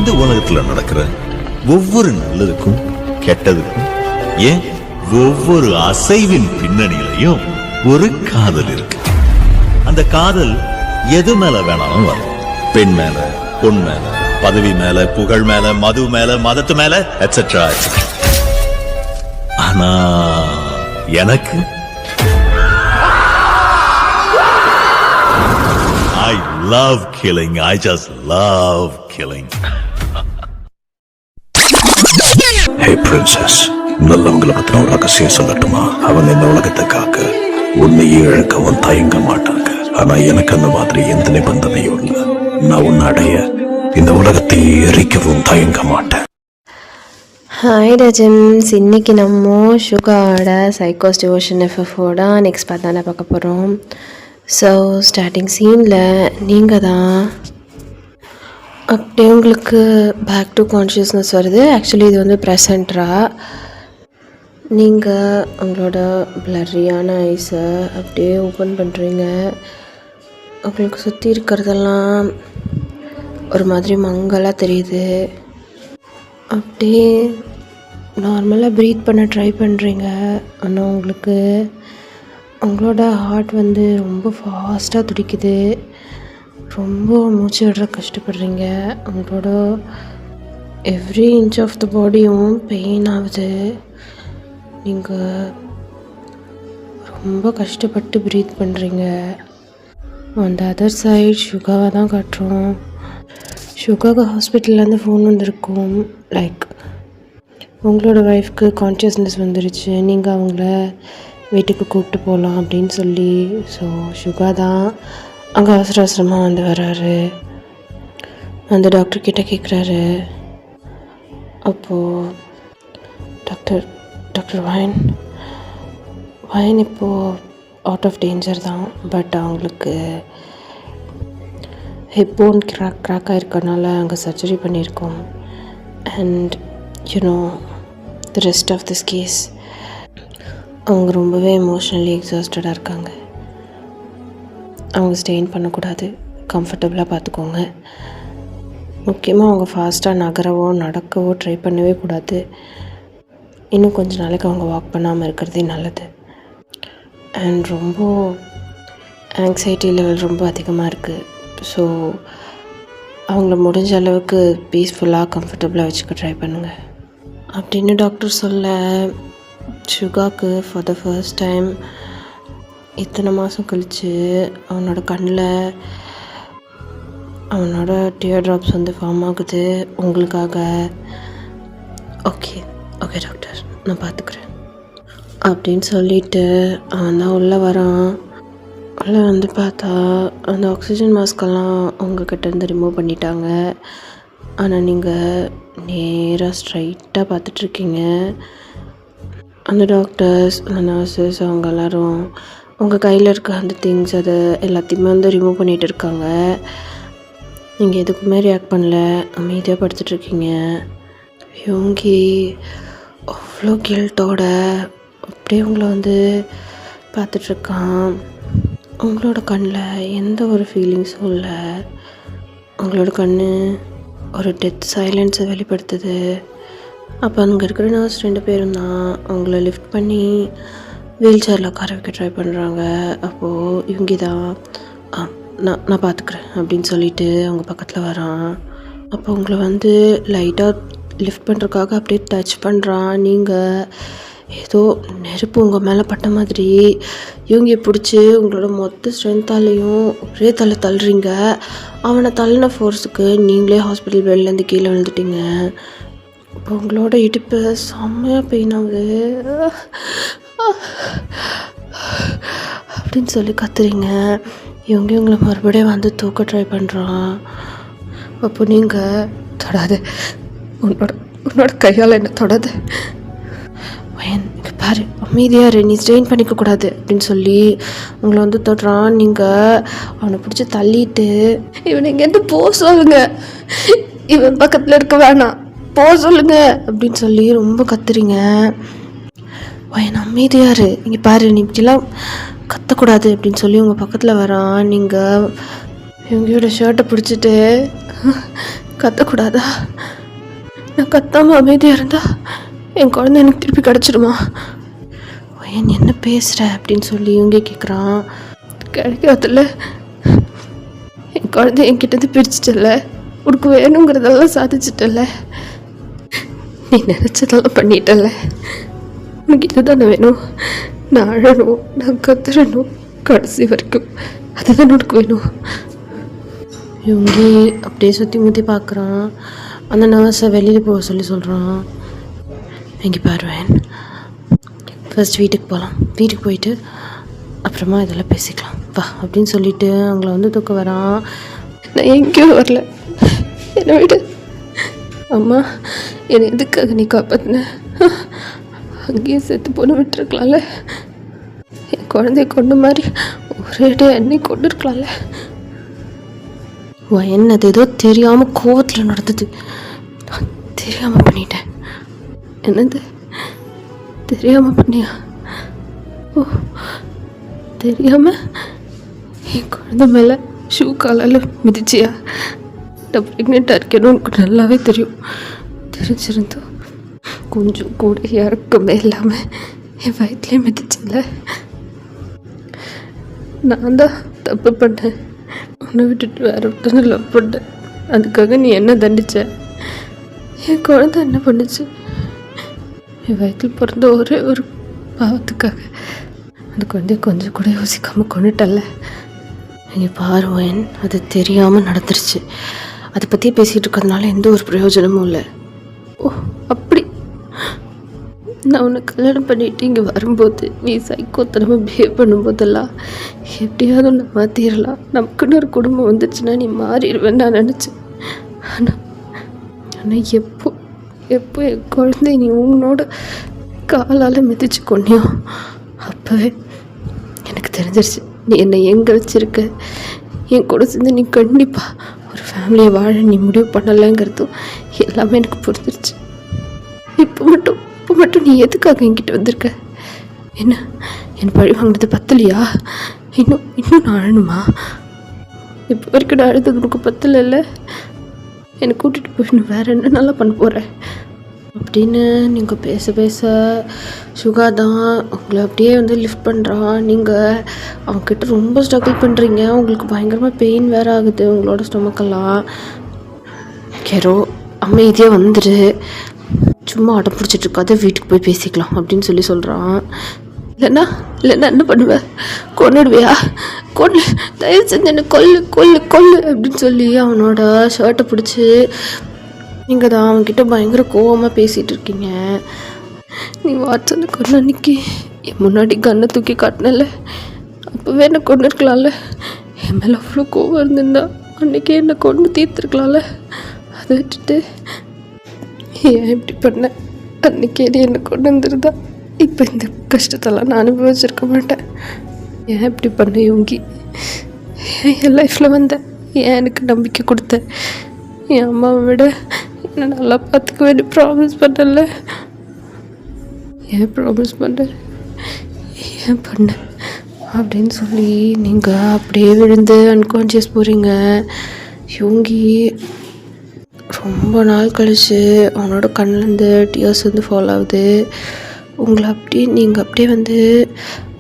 இந்த உலகத்துல நடக்கிற ஒவ்வொரு நல்லதுக்கும் கெட்டதுக்கும் ஏன் ஒவ்வொரு அசைவின் பின்னணியிலையும் ஒரு காதல் இருக்கு. அந்த காதல் எது மேல வேணாலும் வரும். பெண் மேல, பொன் மேல, பதவி மேல, புகழ் மேல, மது மேல, மதத்து மேல, எட்ஸெட்ரா. ஆனா எனக்கு I love killing. I just love killing. Hey princess, நல்லவங்களை பத்தின ஒரு ரகசியம் சொல்லட்டுமா? அவன் இந்த உலகத்தை காக்க உன்னையே இழக்கவும் தயங்க மாட்டாங்க. ஆனா எனக்கு அந்த மாதிரி எந்த நிபந்தனையும் இல்லை. நான் உன்னை அடைய இந்த உலகத்தை எரிக்கவும் தயங்க மாட்டேன். ஹாய் ரஜன்ஸ், இன்றைக்கி நம்ம சுகாவோட சைக்கோஸ் டிவோஷன் எஃப்எஃபோட நெக்ஸ்ட் பார்ட் தானே பார்க்க போகிறோம். ஸோ ஸ்டார்டிங் சீனில் நீங்கள் தான் அப்படியே உங்களுக்கு பேக் டு கான்ஷியஸ்னஸ் வருது. ஆக்சுவலி இது வந்து ப்ரெசண்ட்ராக நீங்கள் உங்களோட பிளரியான ஐஸை அப்படியே ஓப்பன் பண்ணுறீங்க. உங்களுக்கு சுற்றி இருக்கிறதெல்லாம் ஒரு மாதிரி மங்கலாக தெரியுது. அப்படியே நார்மலாக ப்ரீத் பண்ண ட்ரை பண்ணுறீங்க. ஆனால் உங்களுக்கு உங்களோட ஹார்ட் வந்து ரொம்ப ஃபாஸ்ட்டாக துடிக்குது. ரொம்ப மூச்சு விடுற கஷ்டப்படுறீங்க. உங்களோட எவ்ரி இன்ச் ஆஃப் த பாடியும் பெயின் ஆகுது. நீங்கள் ரொம்ப கஷ்டப்பட்டு ப்ரீத் பண்ணுறீங்க. அந்த அதர் சைட் சுகாவை தான் காட்டுறோம். சுகாவுக்கு ஹாஸ்பிட்டல்லேருந்து ஃபோன் வந்திருக்கும். லைக் உங்களோட ஒய்ஃப்க்கு கான்ஷியஸ்னஸ் வந்துருச்சு, நீங்கள் அவங்கள வீட்டுக்கு கூப்பிட்டு போகலாம் அப்படின்னு சொல்லி. ஸோ சுகா தான் அங்கே அவசர அவசரமாக வந்து வராரு. அந்த டாக்டர்கிட்ட கேட்குறாரு. அப்போது டாக்டர் வயன் இப்போது அவுட் ஆஃப் டேஞ்சர் தான். பட் அவங்களுக்கு ஹிப்போன் கிராக் ஆகிருக்கனால அங்கே சர்ஜரி பண்ணியிருக்கோம். And you know the rest of this case அவங்க ரொம்பவே எமோஷ்னலி எக்ஸாஸ்டடாக இருக்காங்க. அவங்க ஸ்டெயின் பண்ணக்கூடாது, கம்ஃபர்டபுளாக பார்த்துக்கோங்க. முக்கியமாக அவங்க ஃபாஸ்ட்டாக நகரவோ நடக்கவோ ட்ரை பண்ணவே கூடாது. இன்னும் கொஞ்சம் நாளைக்கு அவங்க வாக் பண்ணாமல் இருக்கிறதே நல்லது. அண்ட் ரொம்ப ஆங்ஸைட்டி லெவல் ரொம்ப அதிகமாக இருக்குது. ஸோ அவங்கள முடிஞ்ச அளவுக்கு பீஸ்ஃபுல்லாக கம்ஃபர்டபுளாக வச்சுக்க ட்ரை பண்ணுங்கள் அப்படின்னு டாக்டர் சொல்ல, சுகாவுக்கு ஃபார் த ஃபர்ஸ்ட் டைம் இத்தனை மாதம் கழித்து அவனோட கண்ணில் அவனோட டியர் ட்ராப்ஸ் வந்து ஃபார்ம் ஆகுது உங்களுக்காக. ஓகே டாக்டர், நான் பார்த்துக்குறேன் அப்படின்னு சொல்லிவிட்டு அவன் தான் உள்ளே வரான். உள்ளே வந்து பார்த்தா அந்த ஆக்சிஜன் மாஸ்கெல்லாம் உங்ககிட்டேருந்து ரிமூவ் பண்ணிட்டாங்க. ஆனால் நீங்கள் நேராக ஸ்ட்ரைட்டாக பார்த்துட்ருக்கீங்க. அந்த டாக்டர்ஸ், அந்த நர்சஸ், அவங்க எல்லோரும் உங்கள் கையில் இருக்க அந்த திங்ஸ் அதை எல்லாத்தையுமே வந்து ரிமூவ் பண்ணிகிட்டு இருக்காங்க. நீங்கள் எதுக்குமே ரியாக்ட் பண்ணல, அமைதியாக படுத்துட்ருக்கீங்க. யோங்கி அவ்வளோ கில்ட்டோட அப்படியே உங்களை வந்து பார்த்துட்ருக்கான். உங்களோட கண்ணில் எந்த ஒரு ஃபீலிங்ஸும் இல்லை. உங்களோட கண் ஒரு டெத் சைலன்ஸை வெளிப்படுத்துது. அப்போ அங்கே இருக்கிற நர்ஸ் 2 பேரும் தான் அவங்கள லிஃப்ட் பண்ணி வீல் சேரில் உட்கார வைக்க ட்ரை பண்ணுறாங்க. அப்போது இவங்க தான் நான் பார்த்துக்குறேன் அப்படின்னு சொல்லிட்டு அவங்க பக்கத்தில் வரான். அப்போ உங்களை வந்து லைட்டாக லிஃப்ட் பண்ணுறதுக்காக அப்படியே டச் பண்ணுறான். நீங்கள் ஏதோ நெருப்பு உங்கள் மேலே பட்ட மாதிரி இவங்க பிடிச்சி உங்களோட மொத்த ஸ்ட்ரென்த்தாலேயும் ஒரே தள்ளுறீங்க. அவனை தள்ளின ஃபோர்ஸுக்கு நீங்களே ஹாஸ்பிட்டல் பெட்லேருந்து கீழே விழுந்துட்டீங்க. இப்போ உங்களோட இடுப்பு செம்மையாக பெயின் ஆகுது அப்படின்னு சொல்லி கத்துறீங்க. இவங்களை மறுபடியும் வந்து தூக்க ட்ரை பண்ணுறான். அப்போ நீங்கள் தொடாது, உன்னோட கையால் என்ன தொடாது, பாரு அமைதியாரு, நீ ஸ்ட்ரெயின் பண்ணிக்கக்கூடாது அப்படின்னு சொல்லி உங்களை வந்து தொடுறான். நீங்கள் அவனை பிடிச்சி தள்ளிட்டு இவனை இங்கேருந்து போக சொல்லுங்க, இவன் பக்கத்தில் இருக்க வேணாம், போக சொல்லுங்க அப்படின்னு சொல்லி ரொம்ப கத்துறீங்க. வயன் அமைதியாரு, இங்கே பாரு நீ இப்படிலாம் கத்தக்கூடாது அப்படின்னு சொல்லி உங்கள் பக்கத்தில் வரான். நீங்கள் இவங்களோட ஷர்ட்டை பிடிச்சிட்டு கத்தக்கூடாதா? நான் கத்தாமல் அமைதியாக இருந்தா என் குழந்தை எனக்கு திருப்பி கிடச்சிடுமா? நீ என்ன பேசுகிற அப்படின்னு சொல்லி இவங்க கேட்குறான். கிடைக்காதுல்ல, என் குழந்தை என்கிட்ட பிரிச்சிட்டல, உனக்கு வேணுங்கிறதெல்லாம் சாதிச்சிட்டல, நீ நினச்சதெல்லாம் பண்ணிட்டல, உனக்கு இதுதானே வேணும்? நான் அழணும், நான் கத்துறணும் கடைசி வரைக்கும், அதுதான் உனக்கு வேணும். இவங்க அப்படியே சுற்றி முற்றி பார்க்குறான். அந்த நர்ஸை வெளியில் போக சொல்கிறான். இங்கே பாருவேன், ஃபர்ஸ்ட் வீட்டுக்கு போகலாம், வீட்டுக்கு போயிட்டு அப்புறமா இதெல்லாம் பேசிக்கலாம் வா அப்படின்னு சொல்லிட்டு அவங்கள வந்து தூக்க வரான். நான் எங்கேயும் வரல, என்னை விடு அம்மா, என்னை எதுக்காக நீ காப்பாற்றின? அங்கேயே செத்து போன விட்டுருக்கலாம்ல, என் குழந்தைய கொண்டு மாதிரி ஒரே டே என்னை கொண்டு இருக்கலாம்ல. என்னது ஏதோ தெரியாமல் கோவத்தில் நடந்தது, தெரியாமல் பண்ணிட்டேன். என்னது தெரியாமல் பண்ணியா? ஓ, தெரியாமல் என் குழந்தை மேலே ஷூ காலால் மிதிச்சியா? நான் ப்ரெக்னெண்ட்டாக இருக்கேன்னு உனக்கு நல்லாவே தெரியும். தெரிஞ்சிருந்தோம் கொஞ்சம் கூட இறக்கமே இல்லாமல் என் வயிற்றுலேயே மிதிச்சல. நான் தான் தப்பு பண்ணேன், உன்னை விட்டுட்டு வேற ஒருத்தனை லவ் பண்ணேன். அதுக்காக நீ என்ன தண்டிச்ச? என் குழந்தை என்ன பண்ணுச்சு? என் வயிற்றில் பிறந்த ஒரே ஒரு பாவத்துக்காக அந்த குழந்தைய கொஞ்சம் கூட யோசிக்காமல் கொண்டுட்டல. நீங்கள் பாருவேன், அது தெரியாமல் நடந்துருச்சு. அதை பற்றியே பேசிகிட்டு இருக்கிறதுனால எந்த ஒரு பிரயோஜனமும் இல்லை. ஓ அப்படி, நான் உன்னை கல்யாணம் பண்ணிட்டு இங்கே வரும்போது நீ சைக்கோத்தனமாக பிஹேவ் பண்ணும்போதெல்லாம் எப்படியாவது ஒன்று மாற்றிடலாம், நமக்குன்னு ஒரு குடும்பம் வந்துச்சுன்னா நீ மாறிடுவேன்னு நான் நினச்சேன். ஆனால் எப்போ என் குழந்தை நீ உன்னோட காலால் மிதிச்சு கொண்டியோ அப்போவே எனக்கு தெரிஞ்சிருச்சு நீ என்னை எங்கே வச்சுருக்க. என் கூட சேர்ந்து நீ கண்டிப்பாக ஒரு ஃபேமிலியை வாழ நீ முடிவு பண்ணலைங்கிறதும் எல்லாமே எனக்கு புரிஞ்சிருச்சு. இப்போ மட்டும் நீ எதுக்காக என்கிட்ட வந்திருக்க? என்ன என் பழி வாங்கினது பத்தலையா? இன்னும் நான் அழணுமா? இப்போ வரைக்கும் நான் அழுது உனக்கு பத்தலை இல்லை? என்னை கூட்டிகிட்டு போய் வேறு என்ன நல்லா பண்ண போகிறேன் அப்படின்னு நீங்கள் பேச சுகா தான் உங்களை அப்படியே வந்து லிஃப்ட் பண்ணுறான். நீங்கள் அவங்கக்கிட்ட ரொம்ப ஸ்ட்ரகிள் பண்ணுறீங்க, உங்களுக்கு பயங்கரமாக பெயின் வேறு ஆகுது உங்களோட ஸ்டொமக்கெல்லாம். கேரோ அமைதியாக வந்துடு, சும்மா அடம் பிடிச்சிட்டு இருக்காது, வீட்டுக்கு போய் பேசிக்கலாம் அப்படின்னு சொல்கிறான். இல்லைன்னா என்ன பண்ணுவேன்? கொன்னுடுவியா? தயவு செஞ்சு என்ன கொல்லு அப்படின்னு சொல்லி அவனோட ஷர்ட்டை பிடிச்சி நீங்கள் தான் அவன்கிட்ட பயங்கர கோவமாக பேசிகிட்டு இருக்கீங்க. நீ வாட்ஸ்அப்பில் கொண்டு அன்னைக்கு என் முன்னாடி கண்ணை தூக்கி காட்டினல, அப்போவே என்னை கொண்டு இருக்கலாம்ல. என் மேலே அவ்வளோ கோவம் இருந்திருந்தா அன்றைக்கே என்னை கொண்டு தீர்த்துருக்கலாம்ல. அதை விட்டுட்டு ஏன் இப்படி பண்ணேன்? அன்றைக்கே நீ என்னை கொண்டு வந்துருந்தா இப்போ இந்த கஷ்டத்தெல்லாம் நான் அனுபவிச்சிருக்க மாட்டேன். ஏன் இப்படி பண்ண யோங்கி? என் லைஃப்பில் வந்தேன், ஏன் எனக்கு நம்பிக்கை கொடுத்த? என் அம்மாவை விட என்னை நல்லா பார்த்துக்க வேண்டிய ப்ராமிஸ் பண்ணல. ஏன் ப்ராமிஸ் பண்ண? ஏன் பண்ண அப்படின்னு சொல்லி நீங்கள் அப்படியே விழுந்து அன்கான்ஷியஸ் போகிறீங்க. யோங்கி ரொம்ப நாள் கழிச்சு அவனோட கண்ணிலேருந்து டியர்ஸ் வந்து ஃபாலோ ஆகுது. உங்களை நீங்கள் அப்படியே வந்து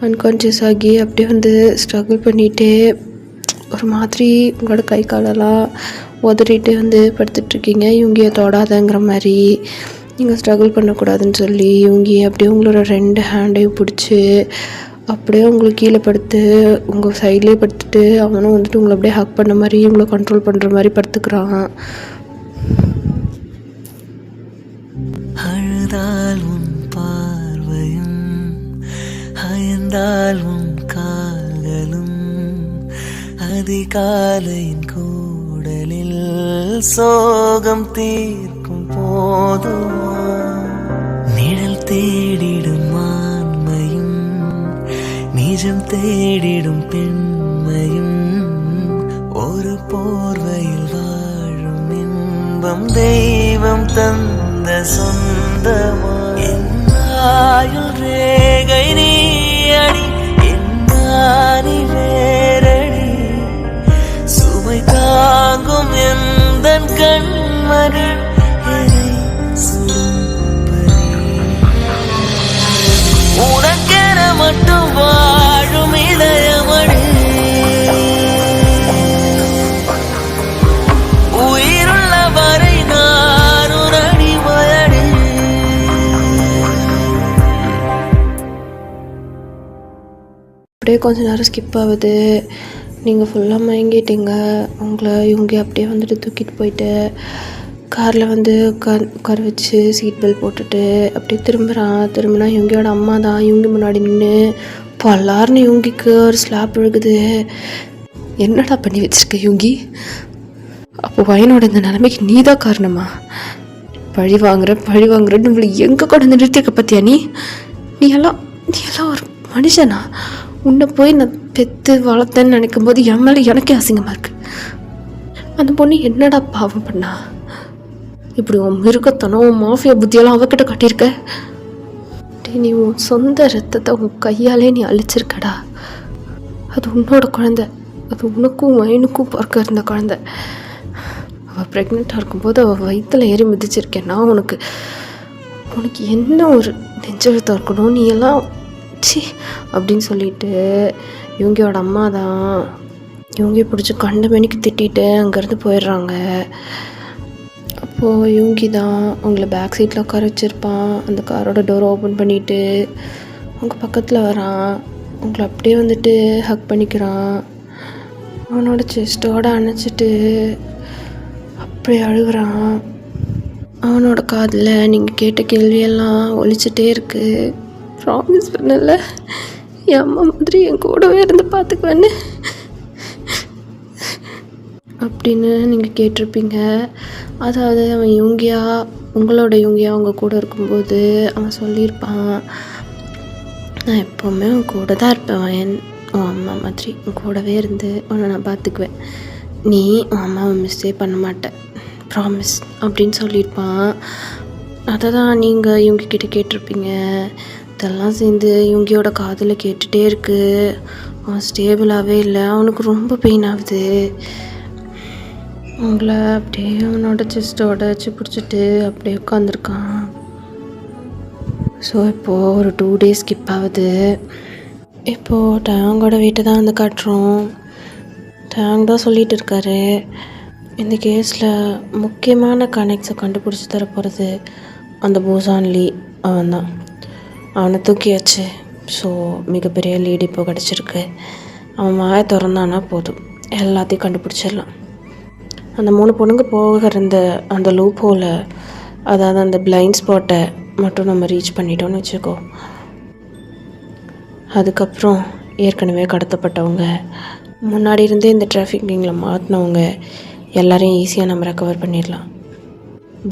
அன்கான்ஷியஸ் ஆகி அப்படியே வந்து ஸ்ட்ரகிள் பண்ணிகிட்டே ஒரு மாதிரி உங்களோட கை காலெல்லாம் உதறிட்டு வந்து படுத்துட்ருக்கீங்க. இவங்க தொடாதங்கிற மாதிரி நீங்கள் ஸ்ட்ரகிள் பண்ணக்கூடாதுன்னு சொல்லி இவங்க அப்படியே உங்களோட 2 ஹேண்டையும் பிடிச்சி அப்படியே உங்களுக்கு கீழே படுத்து உங்கள் சைட்லேயே படுத்துட்டு அவனும் வந்துட்டு உங்களை அப்படியே ஹக் பண்ண மாதிரி உங்களை கண்ட்ரோல் பண்ணுற மாதிரி படுத்துக்கிறான். அழுதால் உன் பார்வையும் அயர்ந்தால் உன் கால்களும் அதிகாலையின் கூடலில் சோகம் தீர்க்கும் போதுமா நிழல் தேடிடும் ஆண்மையும் நிஜம் தேடிடும் பெண்மையும் ஒரு போர்வையில் வாழும் இன்பம் தெய்வம் தந்த சொந்தமா என்னாயுள் ரேகை நீ அடி என்னானி வேரடி சுமை தாங்கும் எந்தன் கண் உனக்கென மட்டும் வாழும் இதயமடி உயிருள்ள வரை நான் உன் அடிமையடி. அப்படியே கொஞ்ச நேரம் ஸ்கிப் ஆகுது. நீங்கள் ஃபுல்லாக மயங்கிட்டீங்க. உங்களை இவங்க அப்படியே வந்துட்டு தூக்கிட்டு போயிட்டு காரில் வந்து உட்கார வச்சு சீட் பெல்ட் போட்டுட்டு அப்படியே திரும்பினா இவங்களோட அம்மா தான் இவங்க முன்னாடி நின்று பல்லாருன்னு இவங்கிக்கு ஒரு ஸ்லாப் விழுகுது. என்னடா பண்ணி வச்சிருக்க இவங்கி? அப்போ பையனோட இந்த நிலைமைக்கு நீ தான் காரணமா? பழி வாங்குறன்னு இவங்களை எங்கே கொண்டு வந்து நிறுத்திருக்க பார்த்தியா நீ எல்லாம் ஒரு மனுஷனா? உன்னை போய் நான் பெற்று வளர்த்தேன்னு நினைக்கும் போது என் மேலே எனக்கே அசிங்கமாக இருக்கு. அந்த பொண்ணு என்னடா பாவம் பண்ணா? இப்படி உன் மிருகத்தனம் உன் மாஃபியா புத்தியெல்லாம் அவகிட்ட கட்டியிருக்க. நீ உன் சொந்த ரத்தத்தை உன் கையாலே நீ அழிச்சிருக்கடா. அது உன்னோட குழந்தை. அது உனக்கும் வயனுக்கும் பிறக்க இருந்த குழந்தை. அவள் ப்ரெக்னெண்ட்டாக இருக்கும்போது அவள் வயிற்றில் ஏறி மிதிச்சிருக்கேன். நான் உனக்கு என்ன ஒரு நெஞ்செழுத்தம் இருக்கணும். நீ எல்லாம் சி அப்படின்னு சொல்லிட்டு இவங்களோட அம்மா தான் இவங்க பிடிச்சி கண்ட மணிக்கு திட்டிட்டு அங்கேருந்து போயிடுறாங்க. அப்போது இவங்கி தான் அவங்கள பேக் சீட்டில் உட்கார வச்சுருப்பான். அந்த காரோட டோரை ஓப்பன் பண்ணிவிட்டு அவங்க பக்கத்தில் வரான். அவங்கள அப்படியே வந்துட்டு ஹக் பண்ணிக்கிறான். அவனோட செஸ்ட்டோடு அணைச்சிட்டு அப்படியே அழுகுறான். அவனோட காதில் நீங்கள் கேட்ட கேள்வியெல்லாம் ஒலிச்சிட்டே இருக்குது. ப்ராமிஸ் பண்ணல என் அம்மா மாதிரி என் கூடவே இருந்து பார்த்துக்குவேன்னு அப்படின்னு நீங்கள் கேட்டிருப்பீங்க. அதாவது அவன் உங்களோட இவங்கியா அவங்க கூட இருக்கும்போது அவன் சொல்லியிருப்பான், நான் எப்போவுமே உன் கூட தான் இருப்பேன். உன் அம்மா மாதிரி உன் கூடவே இருந்து உன்னை நான் பார்த்துக்குவேன். நீ உன் அம்மாவை மிஸ்ஸே பண்ண மாட்டேன், ப்ராமிஸ் அப்படின்னு சொல்லியிருப்பான். அதை தான் நீங்கள் இவங்கக்கிட்ட கேட்டிருப்பீங்க. இதெல்லாம் சேர்ந்து இவங்கியோட காதில் கேட்டுகிட்டே இருக்குது. அவன் ஸ்டேபிளாகவே இல்லை. அவனுக்கு ரொம்ப பெயின் ஆகுது. அவங்கள அப்படியே அவனோட செஸ்ட்டோட வச்சு பிடிச்சிட்டு அப்படியே உட்காந்துருக்கான். ஸோ இப்போது ஒரு 2 days ஸ்கிப் ஆகுது. இப்போது டேங்கோட வீட்டை தான் வந்து காட்டுறோம். டேங் தான் சொல்லிகிட்டு இருக்காரு, இந்த கேஸில் முக்கியமான கனெக்ட்ஸை கண்டுபிடிச்சி தர போகிறது அந்த பூசான்லி அவன் தான். அவனை தூக்கியாச்சு. ஸோ மிகப்பெரிய லீடு இப்போ கிடச்சிருக்கு. அவன் வாயை திறந்தானா போதும், எல்லாத்தையும் கண்டுபிடிச்சிடலாம். அந்த 3 பொண்ணுங்க போகிற அந்த லூப் ஹோலை, அதாவது அந்த பிளைண்ட் ஸ்பாட்டை மட்டும் நம்ம ரீச் பண்ணிட்டோன்னு வச்சுக்கோ. அதுக்கப்புறம் ஏற்கனவே கடத்தப்பட்டவங்க, முன்னாடி இருந்தே இந்த டிராஃபிக் ரிங்கில் மாட்டினவங்க எல்லாரையும் ஈஸியாக நம்ம ரெக்கவர் பண்ணிடலாம்.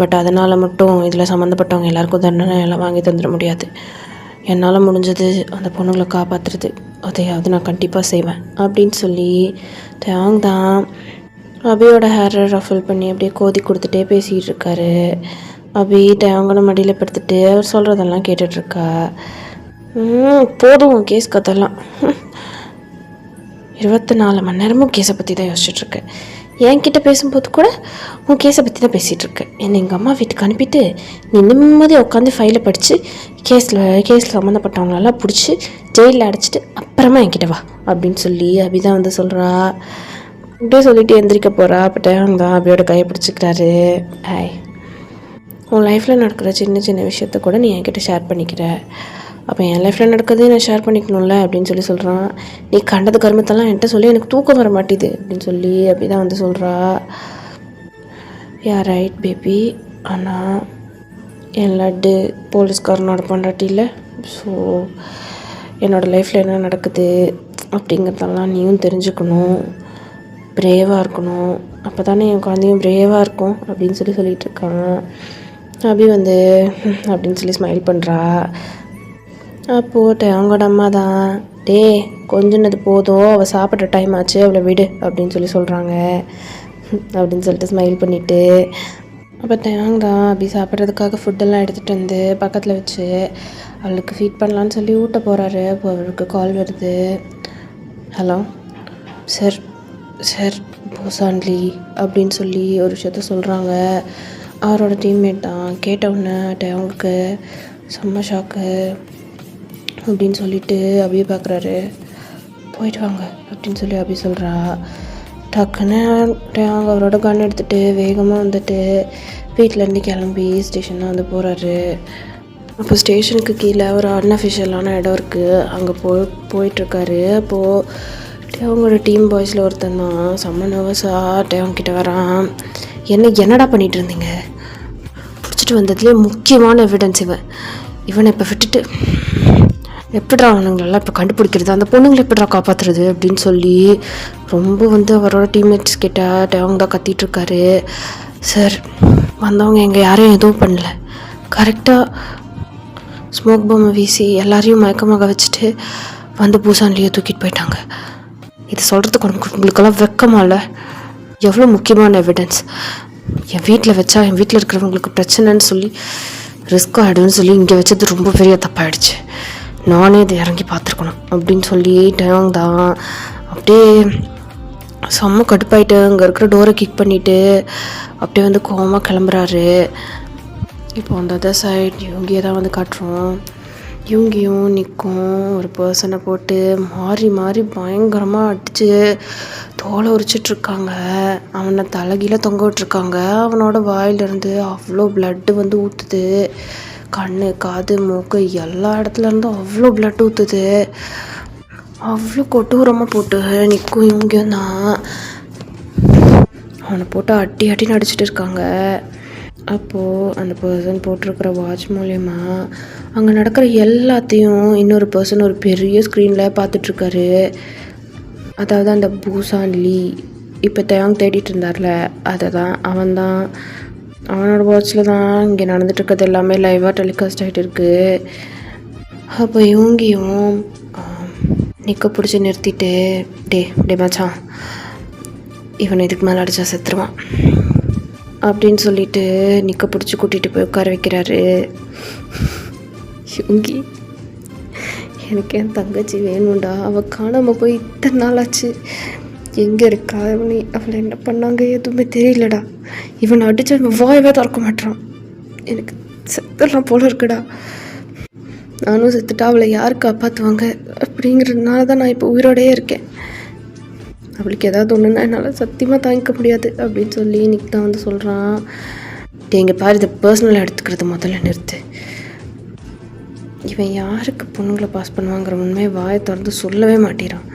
பட் அதனால் மட்டும் இதில் சம்மந்தப்பட்டவங்க எல்லாருக்கும் தண்டனை எல்லாம் வாங்கி தந்துட முடியாது. என்னால் முடிஞ்சது அந்த பொண்ணுங்களை காப்பாற்றுறது, அதையாவது நான் கண்டிப்பாக செய்வேன் அப்படின்னு சொல்லி டேங் தான் அபியோட ஹேரை ரஃபில் பண்ணி அப்படியே கோதி கொடுத்துட்டே பேசிகிட்டு இருக்காரு. அபி டேங்கோட மடியில் படுத்துட்டு அவர் சொல்கிறதெல்லாம் கேட்டுட்ருக்கா. போதும் கேஸ் கத்தெல்லாம், 24 மணி நேரமும் கேஸை பற்றி தான் யோசிச்சுட்ருக்கேன். என்கிட்ட பேசும்போது கூட உன் கேஸை பற்றி தான் பேசிகிட்ருக்கேன். என்னை எங்கள் அம்மா வீட்டுக்கு அனுப்பிட்டு நீ நிம்மதியாக உட்காந்து ஃபைலை படித்து கேஸில் சம்மந்தப்பட்டவங்களெல்லாம் பிடிச்சி ஜெயிலில் அடைச்சிட்டு அப்புறமா என்கிட்ட வா அப்படின்னு சொல்லி அபி தான் வந்து சொல்கிறா. அப்படியே சொல்லிவிட்டு எந்திரிக்க போகிறா. அப்போ டேங் தான் அபியோட கையை பிடிச்சிக்கிறாரு. ஹாய், உன் லைஃப்பில் நடக்கிற சின்ன சின்ன விஷயத்த கூட நீ என்கிட்ட ஷேர் பண்ணிக்கிற, அப்போ என் லைஃப்பில் நடக்கிறதே நான் ஷேர் பண்ணிக்கணும்ல அப்படின்னு சொல்லி சொல்கிறான். நீ கண்டது கருமத்தெல்லாம் என்கிட்ட சொல்லி எனக்கு தூக்கம் வர மாட்டேது அப்படின்னு சொல்லி அப்படி தான் வந்து சொல்கிறா. யா ரைட் பேபி, ஆனால் என் லட்டு போலீஸ்காரனோட பொண்டாட்டி இல்லை. ஸோ என்னோடய லைஃப்பில் என்ன நடக்குது அப்படிங்கிறதெல்லாம் நீயும் தெரிஞ்சுக்கணும், பிரேவாக இருக்கணும், அப்போ தானே என் குழந்தையும் பிரேவாக இருக்கும் அப்படின்னு சொல்லிட்டு இருக்கான். அபி வந்து அப்படின்னு சொல்லி ஸ்மைல் பண்ணுறா. அப்போது அவங்களோட அம்மா தான், டே கொஞ்சினது போதும், அவள் சாப்பிட்ற டைம் ஆச்சு, அவளை விடு அப்படின்னு சொல்கிறாங்க. அப்படின்னு சொல்லிட்டு ஸ்மைல் பண்ணிவிட்டு அப்போ டேங் தான் அபி சாப்பிட்றதுக்காக ஃபுட்டெல்லாம் எடுத்துகிட்டு வந்து பக்கத்தில் வச்சு அவளுக்கு ஃபீட் பண்ணலான்னு சொல்லி ஊட்ட போகிறாரு. அப்போ அவருக்கு கால் வருது. ஹலோ சார், சார் பூசான்லி அப்படின்னு சொல்லி ஒரு விஷயத்த சொல்கிறாங்க. அவரோட டீம்மேட் தான். கேட்டவுடனே அவங்களுக்கு செம்ம ஷாக்கு. அப்படின்னு சொல்லிட்டு அபியை பார்க்குறாரு. போயிட்டு வாங்க அப்படின்னு சொல்லி அபி சொல்கிறா. டக்குன்னு அவங்க அவரோட கன் எடுத்துகிட்டு வேகமாக வந்துட்டு வீட்டிலேருந்து கிளம்பி ஸ்டேஷனில் வந்து போகிறாரு. அப்போ ஸ்டேஷனுக்கு கீழே ஒரு அன்அஃபிஷியலான இடம் இருக்குது, அங்கே போயிட்டுருக்காரு. அப்போது அவங்களோட டீம் பாய்ஸில் ஒருத்தன் தான் செம்ம நர்வஸாக அவங்கக்கிட்ட வரான். என்னடா பண்ணிகிட்டு இருந்தீங்க? பிடிச்சிட்டு வந்ததுலேயே முக்கியமான எவிடன்ஸ் இவனை இப்போ விட்டுட்டு எப்படிடா அவனுங்களெல்லாம் இப்போ கண்டுபிடிக்கிறது, அந்த பொண்ணுங்களை எப்படிடா காப்பாற்றுறது அப்படின்னு சொல்லி ரொம்ப அவரோட டீம்மேட்ஸ் கிட்ட அவங்க தான் கத்திகிட்ருக்காரு. சார், வந்தவங்க எங்கள் யாரையும் எதுவும் பண்ணல, கரெக்டாக ஸ்மோக் பாம்பை வீசி எல்லாரையும் மயக்கமாக வச்சுட்டு வந்து பூசான்லேயே தூக்கிட்டு போயிட்டாங்க. இது சொல்கிறதுக்கு உங்களுக்கெல்லாம் வெக்கமா இல்லை? எவ்வளோ முக்கியமான எவிடன்ஸ், என் வீட்டில் வச்சா என் வீட்டில் இருக்கிறவங்களுக்கு பிரச்சனைன்னு சொல்லி ரிஸ்க் ஆகிடுன்னு சொல்லி இங்கே வச்சது ரொம்ப பெரிய தப்பாயிடுச்சு, நானே இதை இறங்கி பார்த்துருக்கணும் அப்படின்னு சொல்லி டயங் தான் அப்படியே செம்ம கடுப்பாயிட்டு அங்கே இருக்கிற டோரை கிக் பண்ணிவிட்டு அப்படியே கோவமாக கிளம்புறாரு. இப்போ அந்த அதர் சைட் யூங்கியை தான் காட்டுறோம். யூங்கியும் நிற்கும் ஒரு பர்சனை போட்டு மாறி மாறி பயங்கரமாக அடித்து தோலை உரிச்சிட்ருக்காங்க. அவனை தலைகீழ தொங்க விட்டுருக்காங்க. அவனோட வாயிலிருந்து அவ்வளோ பிளட்டு ஊற்றுது. கண்ணு, காது, மூக்கு எல்லா இடத்துலேருந்தும் அவ்வளோ பிளட் ஊற்றுது. அவ்வளோ கொட்டூரமாக போட்டு நிற்கும் யூங்கியும் தான். அவனை போட்டு அட்டி நடிச்சிட்டு இருக்காங்க. அப்போது அந்த பர்சன் போட்டிருக்கிற வாட்ச் மூலயமா அங்கே நடக்கிற எல்லாத்தையும் இன்னொரு பர்சன் ஒரு பெரிய ஸ்க்ரீனில் பார்த்துட்ருக்காரு. அதாவது அந்த பூசான் லீ இப்போ தேடிட்டு இருந்தார்ல, அதை தான் அவன்தான். அவனோட வாட்சில் தான் இங்கே நடந்துட்டுருக்கிறது எல்லாமே லைவாக டெலிகாஸ்ட் ஆகிட்டு இருக்குது. அப்போ இவங்கியும் நிற்க பிடிச்சி நிறுத்திட்டு டே மச்சான், இவனை இதுக்கு மேலே அடித்தா செத்துருவான் அப்படின்னு சொல்லிட்டு நிற்க பிடிச்சி கூட்டிகிட்டு போய் உட்கார வைக்கிறாரு. யுங்கி, எனக்கு என் தங்கச்சி வேணும்டா, அவள் காணாமல் போய் இத்தனை நாள் ஆச்சு, எங்கே இருக்கா அவளை என்ன பண்ணாங்க எதுவுமே தெரியலடா, இவனை அடித்து வாயவே திறக்க மாட்டான், எனக்கு செத்துடலாம் போல இருக்குடா, நானும் செத்துட்டா அவளை யார் காப்பாற்றுவாங்க அப்படிங்கிறதுனால தான் நான் இப்போ உயிரோடையே இருக்கேன், அவளுக்கு ஏதாவது ஒன்றுன்னா என்னால் சத்தியமாக தாங்கிக்க முடியாது அப்படின்னு சொல்லி இன்னைக்கு தான் சொல்கிறான். எங்கள் பாரு, இதை பர்சனலாக எடுத்துக்கிறது முதல்ல நிறுத்து. இவன் யாருக்கு பொண்ணுங்களை பாஸ் பண்ணுவாங்கிற உண்மையை வாயை திறந்து சொல்லவே மாட்டேறான்.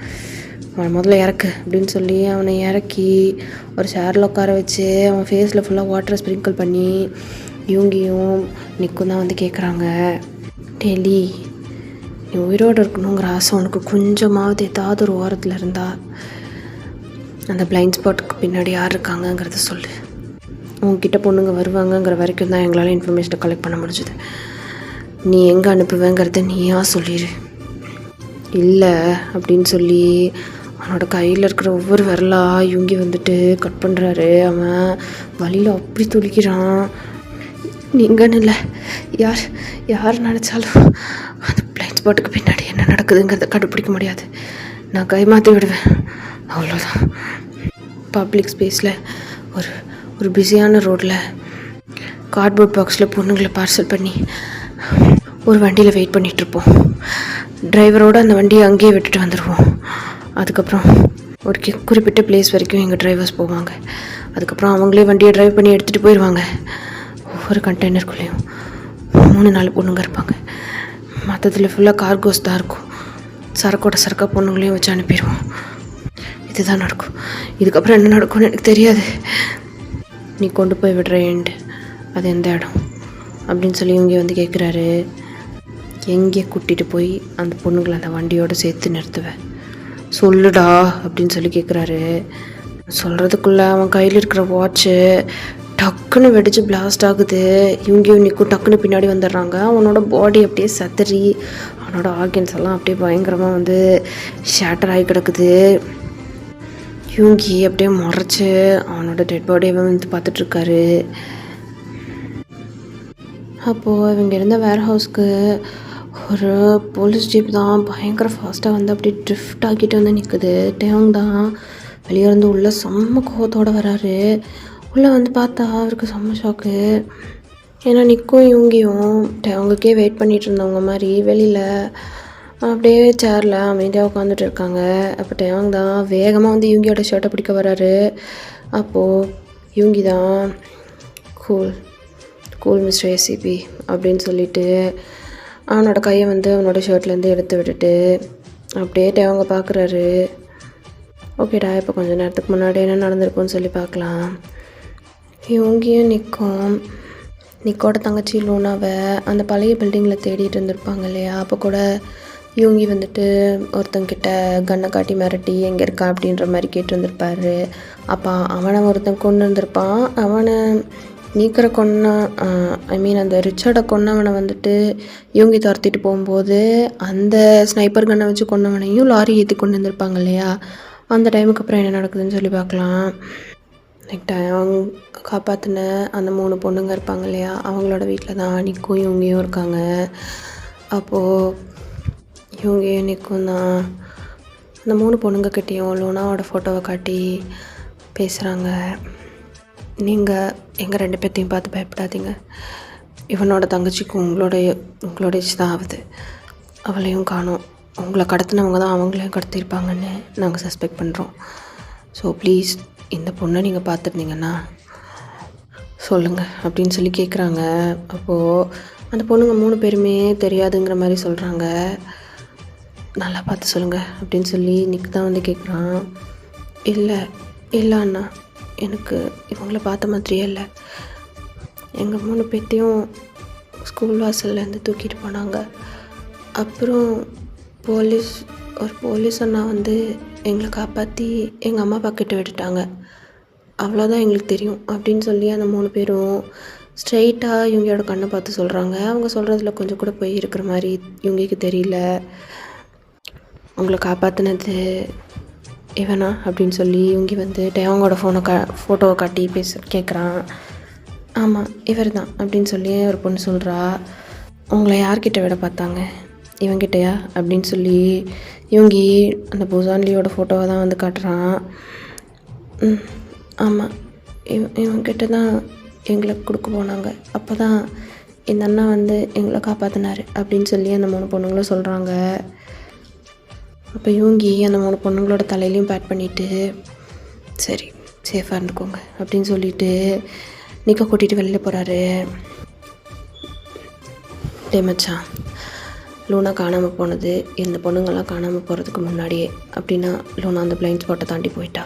அவனை முதல்ல இறக்கு அப்படின்னு சொல்லி அவனை இறக்கி ஒரு சேரில் உட்கார வச்சு அவன் ஃபேஸில் ஃபுல்லாக வாட்டரை ஸ்ப்ரிங்கிள் பண்ணி இவங்கியும் நிற்கும் தான் கேட்குறாங்க. டெய்லி நீ உயிரோடு இருக்கணுங்கிற ஆசை உனக்கு கொஞ்சமாவது ஏதாவது ஒரு ஓரத்தில் இருந்தால் அந்த பிளைண்ட் ஸ்பாட்டுக்கு பின்னாடி யார் இருக்காங்கங்கிறத சொல்லு. உங்ககிட்ட பொண்ணுங்க வருவாங்கங்கிற வரைக்கும் தான் எங்களால் இன்ஃபர்மேஷனை கலெக்ட் பண்ண முடிஞ்சுது. நீ எங்கே அனுப்புவேங்கிறத நீயா சொல்லிடு. இல்லை அப்படின்னு சொல்லி அவனோட கையில் இருக்கிற ஒவ்வொரு விரலாக யுங்கி கட் பண்ணுறாரு. அவன் வழியில் அப்படி துடிக்கிறான். நீங்கன்னு இல்லை, யார் நினச்சாலும் அந்த பிளைண்ட் ஸ்பாட்டுக்கு பின்னாடி என்ன நடக்குதுங்கிறத கண்டுபிடிக்க முடியாது. நான் கை மாற்றி விடுவேன், அவ்வளோதான். பப்ளிக் ஸ்பேஸில் ஒரு பிஸியான ரோட்டில் கார்ட்போர்ட் பாக்ஸில் பொண்ணுங்களை பார்சல் பண்ணி ஒரு வண்டியில் வெயிட் பண்ணிகிட்ருப்போம். டிரைவரோடு அந்த வண்டியை அங்கேயே விட்டுட்டு வந்துடுவோம். அதுக்கப்புறம் ஒரு குறிப்பிட்ட பிளேஸ் வரைக்கும் எங்கள் டிரைவர்ஸ் போவாங்க. அதுக்கப்புறம் அவங்களே வண்டியை ட்ரைவ் பண்ணி எடுத்துகிட்டு போயிடுவாங்க. ஒவ்வொரு கண்டெய்னருக்குள்ளேயும் 3-4 பொண்ணுங்க இருப்பாங்க. மற்றதில் ஃபுல்லாக கார்கோஸ் தான் இருக்கும். சரக்கா பொண்ணுங்களையும் வச்சு அனுப்பிடுவோம். இதுதான் நடக்கும். இதுக்கப்புறம் என்ன நடக்கும்னு எனக்கு தெரியாது. நீ கொண்டு போய் விடுற எண்டு அது எந்த இடம் அப்படின்னு சொல்லி இவங்க கேட்குறாரு. எங்கே கூட்டிகிட்டு போய் அந்த பொண்ணுங்களை அந்த வண்டியோடு சேர்த்து நிறுத்துவேன் சொல்லுடா அப்படின்னு சொல்லி கேட்குறாரு. சொல்கிறதுக்குள்ளே அவன் கையில் இருக்கிற வாட்ச்சு டக்குன்னு வெடிச்சு பிளாஸ்ட் ஆகுது. இவங்க நிற்கும் டக்குன்னு பின்னாடி வந்துடுறாங்க. அவனோட பாடி அப்படியே சத்தறி அவனோட ஆர்கன்ஸ் எல்லாம் அப்படியே பயங்கரமாக ஷேட்டர் ஆகி கிடக்குது. யூங்கி அப்படியே முறைச்சி அவனோட டெட் பாடியை பார்த்துட்ருக்காரு. அப்போது இவங்க இருந்த வேர் ஹவுஸ்க்கு ஒரு போலீஸ் ஜீப் தான் பயங்கர ஃபாஸ்ட்டாக அப்படியே ட்ரிஃப்ட் ஆக்கிட்டு நிற்குது. டேங் தான் வெளியே இருந்து உள்ளே செம்ம கோவத்தோடு வராரு. உள்ளே பார்த்தா அவருக்கு செம்ம ஷாக்கு. ஏன்னா நிற்கும் யூங்கியும் அவங்களுக்கே வெயிட் பண்ணிகிட்டு இருந்தவங்க மாதிரி வெளியில் அப்படியே சேரில் அமைதியாக உட்காந்துட்டு இருக்காங்க. அப்போ டேவாங் தான் வேகமாக வந்து யூங்கியோட ஷர்ட்டை பிடிக்க வராரு. அப்போது யூங்கி தான் கூல் கூல் மிஸ்டர் ஏசிபி அப்படின்னு சொல்லிட்டு அவனோட கையை வந்து அவனோட ஷர்ட்லேருந்து எடுத்து விட்டுட்டு அப்படியே டேவாங்க பார்க்குறாரு. ஓகேடா, இப்போ கொஞ்சம் நேரத்துக்கு முன்னாடி என்ன நடந்திருக்குன்னு சொல்லி பார்க்கலாம். யூங்கியும் நிக்கோட தங்கச்சி லூனாவை அந்த பழைய பில்டிங்கில் தேடிட்டு இருந்திருப்பாங்க இல்லையா. அப்போ கூட யூங்கி வந்துட்டு ஒருத்தங்கிட்ட கண்ணை காட்டி மிரட்டி எங்கே இருக்கா அப்படின்ற மாதிரி கேட்டுருந்துருப்பாரு. அப்போ அவனை ஒருத்தன் கொண்டு இருந்திருப்பான். அவனை நீக்கிற அந்த ரிச்சர்டை கொன்னவனை வந்துட்டு யூங்கி துரத்திட்டு போகும்போது அந்த ஸ்னைப்பர் கண்ணை வச்சு கொன்னவனையும் லாரி ஏற்றி கொண்டு வந்திருப்பாங்க இல்லையா. அந்த டைமுக்கு அப்புறம் என்ன நடக்குதுன்னு சொல்லி பார்க்கலாம். அவங்க காப்பாற்றின அந்த 3 பொண்ணுங்க இருப்பாங்க இல்லையா, அவங்களோட வீட்டில் தான் நிக்கும் யூங்கியும் இருக்காங்க. அப்போது யூங்கியும் நிக்கும் தான் அந்த 3 பொண்ணுங்கக்கிட்டேயும் லூனாவோட ஃபோட்டோவை காட்டி பேசுகிறாங்க. நீங்கள் எங்கள் 2 பேர்த்தையும் பார்த்து பயப்படாதீங்க. இவனோட தங்கச்சிக்கும் உங்களோட தான் ஆகுது. அவளையும் காணோம். உங்களை கடத்தினவங்க தான் அவங்களையும் கடத்திருப்பாங்கன்னு நாங்கள் சஸ்பெக்ட் பண்ணுறோம். ஸோ ப்ளீஸ் இந்த பொண்ணை நீங்கள் பார்த்துருந்தீங்கன்னா சொல்லுங்கள் அப்படின்னு சொல்லி கேட்குறாங்க. அப்போது அந்த பொண்ணுங்க 3 பேருமே தெரியாதுங்கிற மாதிரி சொல்கிறாங்க. நல்லா பார்த்து சொல்லுங்கள் அப்படின்னு சொல்லி நிக் தான் வந்து கேட்குறான். இல்லை அண்ணா, எனக்கு இவங்கள பார்த்த மாதிரியே இல்லை. எங்கள் 3 பேர்த்தையும் ஸ்கூல் வாசல்லேருந்து தூக்கிட்டு போனாங்க. அப்புறம் போலீஸ் அண்ணா வந்து எங்களை காப்பாற்றி எங்கள் அம்மா பக்கிட்ட விட்டுட்டாங்க. அவ்வளோதான் எங்களுக்கு தெரியும் அப்படின்னு சொல்லி அந்த 3 பேரும் ஸ்ட்ரெயிட்டாக இவங்களோட கண்ணை பார்த்து சொல்கிறாங்க. அவங்க சொல்கிறதுல கொஞ்சம் கூட போய் இருக்கிற மாதிரி இவங்களுக்கு தெரியல. உங்களை காப்பாற்றினது இவனா அப்படின்னு சொல்லி இவங்க வந்து டேவாங்கோட ஃபோட்டோவை காட்டி கேட்குறான். ஆமாம், இவர் தான் அப்படின்னு சொல்லி ஒரு பொண்ணு சொல்கிறா. உங்களை யார்கிட்ட விட பார்த்தாங்க, இவங்கிட்டயா அப்படின்னு சொல்லி இவங்கி அந்த புசான்லியோட ஃபோட்டோவை தான் வந்து காட்டுறான். ஆமாம், இவங்கிட்ட தான் எங்களை கொடுக்க போனாங்க. அப்போ தான் இந்த அண்ணா வந்து எங்களை காப்பாற்றினார் அப்படின்னு சொல்லி அந்த 3 பொண்ணுங்களும் சொல்கிறாங்க. அப்போ யூங்கி அந்த 3 பொண்ணுங்களோட தலையிலையும் பேட் பண்ணிவிட்டு சரி சேஃபாக இருந்துக்கோங்க அப்படின்னு சொல்லிட்டு நிக்க கூட்டிகிட்டு வெளியில் போகிறாரு. டே மச்சான், லூனா காணாமல் போனது இந்த பொண்ணுங்கள்லாம் காணாமல் போகிறதுக்கு முன்னாடியே அப்படின்னா லூனா அந்த பிளைண்ட் ஸ்பாட்டை தாண்டி போயிட்டா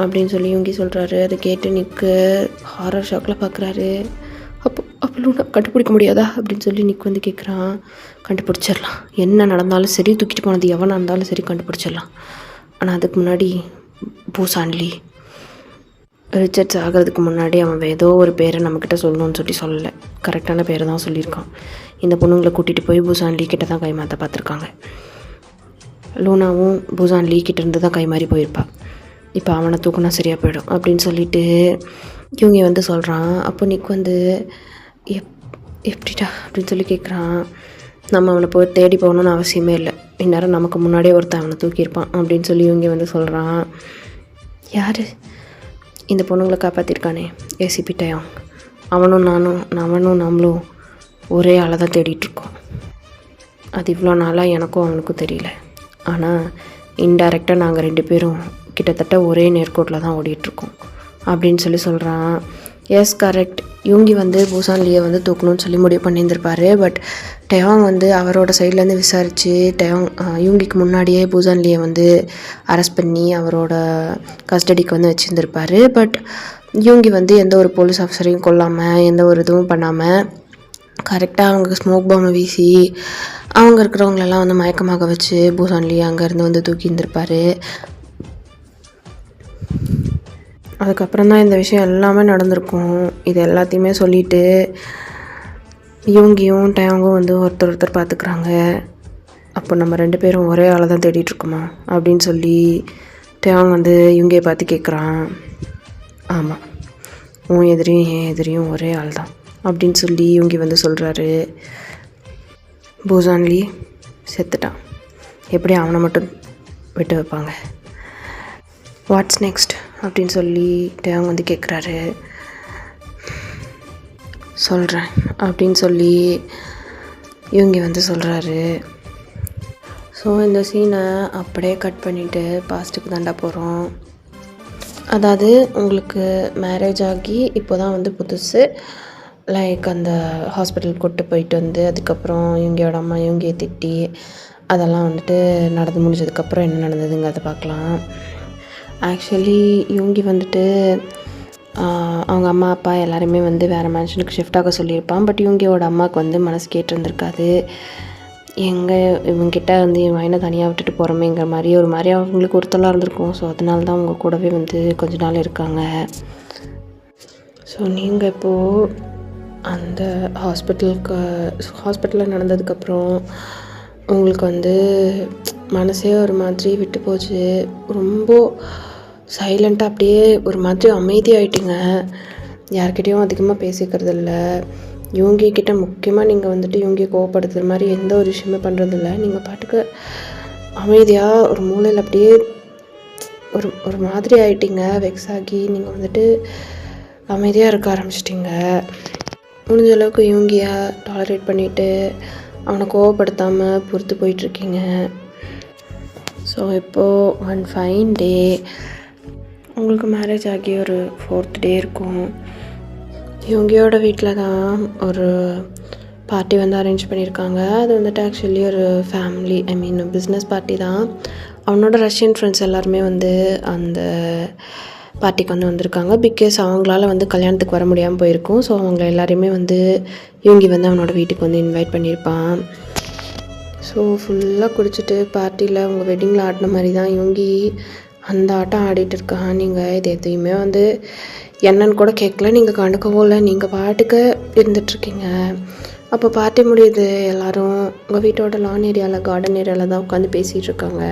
அப்படின்னு சொல்லி யூங்கி சொல்கிறாரு. அதை கேட்டு நிக்கு ஹாரர் ஷாக்கில் பார்க்குறாரு. அப்போ லூனா கண்டுபிடிக்க முடியாதா அப்படின்னு சொல்லி நிக் வந்து கேட்குறான். கண்டுபிடிச்சிடலாம், என்ன நடந்தாலும் சரி, தூக்கிட்டு போனது எவனாக இருந்தாலும் சரி கண்டுபிடிச்சிடலாம். ஆனால் அதுக்கு முன்னாடி பூசான்லி ரிச்சர்ட்ஸ் ஆகிறதுக்கு முன்னாடி அவன் ஏதோ ஒரு பேரை நம்மக்கிட்ட சொல்லணும்னு சொல்லலை, கரெக்டான பேரை தான் சொல்லியிருக்கான். இந்த பொண்ணுங்களை கூட்டிகிட்டு போய் பூசான்லி கிட்ட தான் கைமாற்ற பார்த்துருக்காங்க. லூனாவும் பூசான்லி கிட்டேருந்து தான் கைமாறி போயிருப்பா. இப்போ அவனை தூக்குனா சரியாக போயிடும் அப்படின்னு சொல்லிட்டு இவங்க வந்து சொல்கிறான். அப்போ நிக் வந்து எப்படிடா அப்படின்னு சொல்லி கேட்குறான். நம்ம அவனை போய் தேடி போகணுன்னு அவசியமே இல்லை, இந்நேரம் நமக்கு முன்னாடியே ஒருத்தன் அவனை தூக்கியிருப்பான் அப்படின்னு சொல்லி இவங்க வந்து சொல்கிறான். யார்? இந்த பொண்ணுங்களை காப்பாற்றிருக்கானே ஏசிபி டேவாங். அவனும் நம்மளும் ஒரே ஆளை தான் தேடிட்டுருக்கோம். அது இவ்வளோ நாளாக எனக்கும் அவனுக்கும் தெரியல. ஆனால் இன்டைரக்டாக நாங்கள் 2 பேரும் கிட்டத்தட்ட ஒரே நேர்கோட்டில் தான் ஓடிட்டுருக்கோம் அப்படின்னு சொல்லி சொல்கிறான். எஸ் கரெக்ட், யூங்கி வந்து பூசான்லியை வந்து தூக்கணும்னு சொல்லி முடிவு பண்ணியிருந்திருப்பாரு. பட் டேவாங் வந்து அவரோட சைட்லேருந்து விசாரித்து யூங்கிக்கு முன்னாடியே பூசான்லியை வந்து அரெஸ்ட் பண்ணி அவரோட கஸ்டடிக்கு வந்து வச்சுருந்துருப்பாரு. பட் யூங்கி வந்து எந்த ஒரு போலீஸ் ஆஃபீஸரையும் கொல்லாமல் எந்த ஒரு இதுவும் பண்ணாமல் கரெக்டாக அவங்க ஸ்மோக் பாம்பை வீசி அவங்க இருக்கிறவங்களெல்லாம் வந்து மயக்கமாக வச்சு பூசான்லி அங்கேருந்து வந்து தூக்கி இருந்திருப்பாரு. அதுக்கப்புறம் தான் இந்த விஷயம் எல்லாமே நடந்திருக்கும். இது எல்லாத்தையுமே சொல்லிவிட்டு யூங்கியும் டேவாங்கும் வந்து ஒருத்தர் பார்த்துக்குறாங்க. அப்போ நம்ம 2 பேரும் ஒரே ஆளை தான் தேடிட்டுருக்கோமா அப்படின்னு சொல்லி டேவாங் வந்து யூங்கியை பார்த்து கேட்குறான். ஆமாம், உன் எதிரியும் என் எதிரியும் ஒரே ஆள் தான் அப்படின்னு சொல்லி யூங்கி வந்து சொல்கிறாரு. பூசான்லி செத்துட்டான், எப்படி அவனை மட்டும் விட்டு வைப்பாங்க? வாட்ஸ் நெக்ஸ்ட் அப்படின்னு சொல்லி டேவாங் வந்து கேட்குறாரு. சொல்கிறேன் அப்படின்னு சொல்லி இவங்க வந்து சொல்கிறாரு. ஸோ இந்த சீனை அப்படியே கட் பண்ணிவிட்டு பாஸ்ட்டுக்கு தாண்டா போகிறோம். அதாவது உங்களுக்கு மேரேஜ் ஆகி இப்போ தான் வந்து புதுசு, லைக் அந்த ஹாஸ்பிட்டல் கூப்பிட்டு போயிட்டு வந்து அதுக்கப்புறம் இவங்களோட அம்மா இவங்கியை திட்டி அதெல்லாம் வந்துட்டு நடந்து முடிஞ்சதுக்கப்புறம் என்ன நடந்ததுங்கிறத பார்க்கலாம். ஆக்சுவலி இவங்க வந்துட்டு அவங்க அம்மா அப்பா எல்லாருமே வந்து வேறு மேன்ஷனுக்கு ஷிஃப்ட் ஆக சொல்லியிருப்பான். பட் இவங்களோட அம்மாவுக்கு வந்து மனசு கேட்டிருந்துருக்காது. இவங்கிட்ட வந்து என் வயனை தனியாக விட்டுட்டு போகிறோமேங்கிற மாதிரி ஒரு மாதிரி அவங்களுக்கு ஒருத்தலாக இருந்திருக்கும். ஸோ அதனால தான் அவங்க கூடவே வந்து கொஞ்ச நாள் இருக்காங்க. ஸோ நீங்கள் இப்போது அந்த ஹாஸ்பிட்டலில் நடந்ததுக்கப்புறம் உங்களுக்கு வந்து மனசே ஒரு மாதிரி விட்டு போச்சு. ரொம்ப சைலண்ட்டாக அப்படியே ஒரு மாதிரி அமைதியாகிட்டிங்க. யார்கிட்டையும் அதிகமாக பேசிக்கிறதில்ல. இவங்கக்கிட்ட முக்கியமாக நீங்கள் வந்துட்டு இவங்க கோவப்படுத்துகிற மாதிரி எந்த ஒரு விஷயமே பண்ணுறதில்ல. நீங்கள் பாட்டுக்கு அமைதியாக ஒரு மூலையில் அப்படியே ஒரு மாதிரி ஆகிட்டிங்க. வெக்ஸ் ஆகி நீங்கள் வந்துட்டு அமைதியாக இருக்க ஆரம்பிச்சிட்டிங்க. முடிஞ்ச அளவுக்கு இவங்கிய டாலரேட் பண்ணிவிட்டு அவனை கோவப்படுத்தாமல் பொறுத்து போயிட்டுருக்கீங்க. ஸோ இப்போது ஒன் ஃபைன் டே உங்களுக்கு மேரேஜ் ஆகி ஒரு 4th டே இருக்கும். இவங்களோட வீட்டில் தான் ஒரு பார்ட்டி வந்து அரேஞ்ச் பண்ணியிருக்காங்க. அது வந்துட்டு ஆக்சுவலி ஒரு ஃபேமிலி பிஸ்னஸ் பார்ட்டி தான். அவனோட ரஷ்யன் ஃப்ரெண்ட்ஸ் எல்லாருமே வந்து அந்த பார்ட்டிக்கு வந்து வந்திருக்காங்க. பிகாஸ் அவங்களால வந்து கல்யாணத்துக்கு வர முடியாமல் போயிருக்கும். ஸோ அவங்க எல்லாரையுமே வந்து இவங்க வந்து அவனோட வீட்டுக்கு வந்து இன்வைட் பண்ணியிருப்பான். ஸோ ஃபுல்லாக குடிச்சிட்டு பார்ட்டியில் உங்கள் வெட்டிங்கில் ஆடின மாதிரி தான் இவங்க அந்த ஆட்டம் ஆடிட்டு இருக்கான். நீங்கள் இது எதையுமே வந்து என்னன்னு கூட கேட்கல, நீங்கள் கண்டுக்கவும் இல்லை, நீங்கள் பாட்டுக்கு இருந்துகிட்ருக்கீங்க. அப்போ பார்ட்டி முடியுது. எல்லோரும் உங்கள் வீட்டோட லான் ஏரியாவில் கார்டன் ஏரியாவில் தான் உட்காந்து பேசிகிட்டு இருக்காங்க.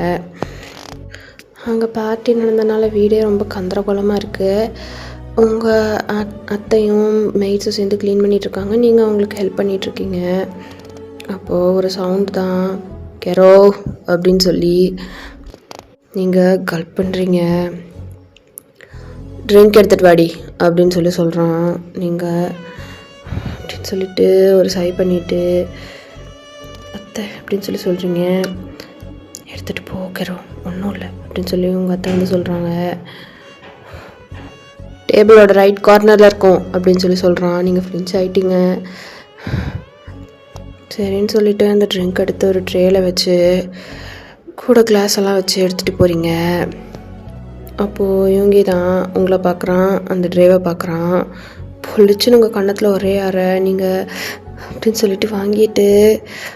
அங்கே பார்ட்டி நடந்தனால வீடே ரொம்ப கந்தரகோலமாக இருக்குது. உங்கள் அத்தையும் மெய்ட்ஸும் சேர்ந்து க்ளீன் பண்ணிகிட்ருக்காங்க. நீங்கள் அவங்களுக்கு ஹெல்ப் பண்ணிகிட்ருக்கீங்க. அப்போது ஒரு சவுண்ட் தான், கெரோ அப்படின்னு சொல்லி நீங்கள் கல்ப் பண்ணுறீங்க. ட்ரிங்க் எடுத்துகிட்டு வாடி அப்படின்னு சொல்லி சொல்கிறான். நீங்கள் அப்படின்னு சொல்லிவிட்டு ஒரு சை பண்ணிவிட்டு அத்தை அப்படின்னு சொல்லி சொல்கிறீங்க. எடுத்துகிட்டு போகிறோம் ஒன்றும் இல்லை அப்படின்னு சொல்லி உங்கள் அத்தை வந்து சொல்கிறாங்க. டேபிளோட ரைட் கார்னரில் இருக்கும் அப்படின்னு சொல்லி சொல்கிறான். நீங்கள் ஃப்ளின்ச் ஆகிட்டீங்க. சரின்னு சொல்லிவிட்டு அந்த ட்ரிங்க் எடுத்து ஒரு ட்ரேயில் வச்சு கூட கிளாஸ் எல்லாம் வச்சு எடுத்துகிட்டு போகிறீங்க. அப்போது இவங்க தான் உங்களை பார்க்குறான், அந்த ட்ரைவை பார்க்குறான். பொழிச்சுன்னு உங்கள் கன்னத்தில் ஒரே அறை. நீங்கள் அப்படின்னு சொல்லிட்டு வாங்கிட்டு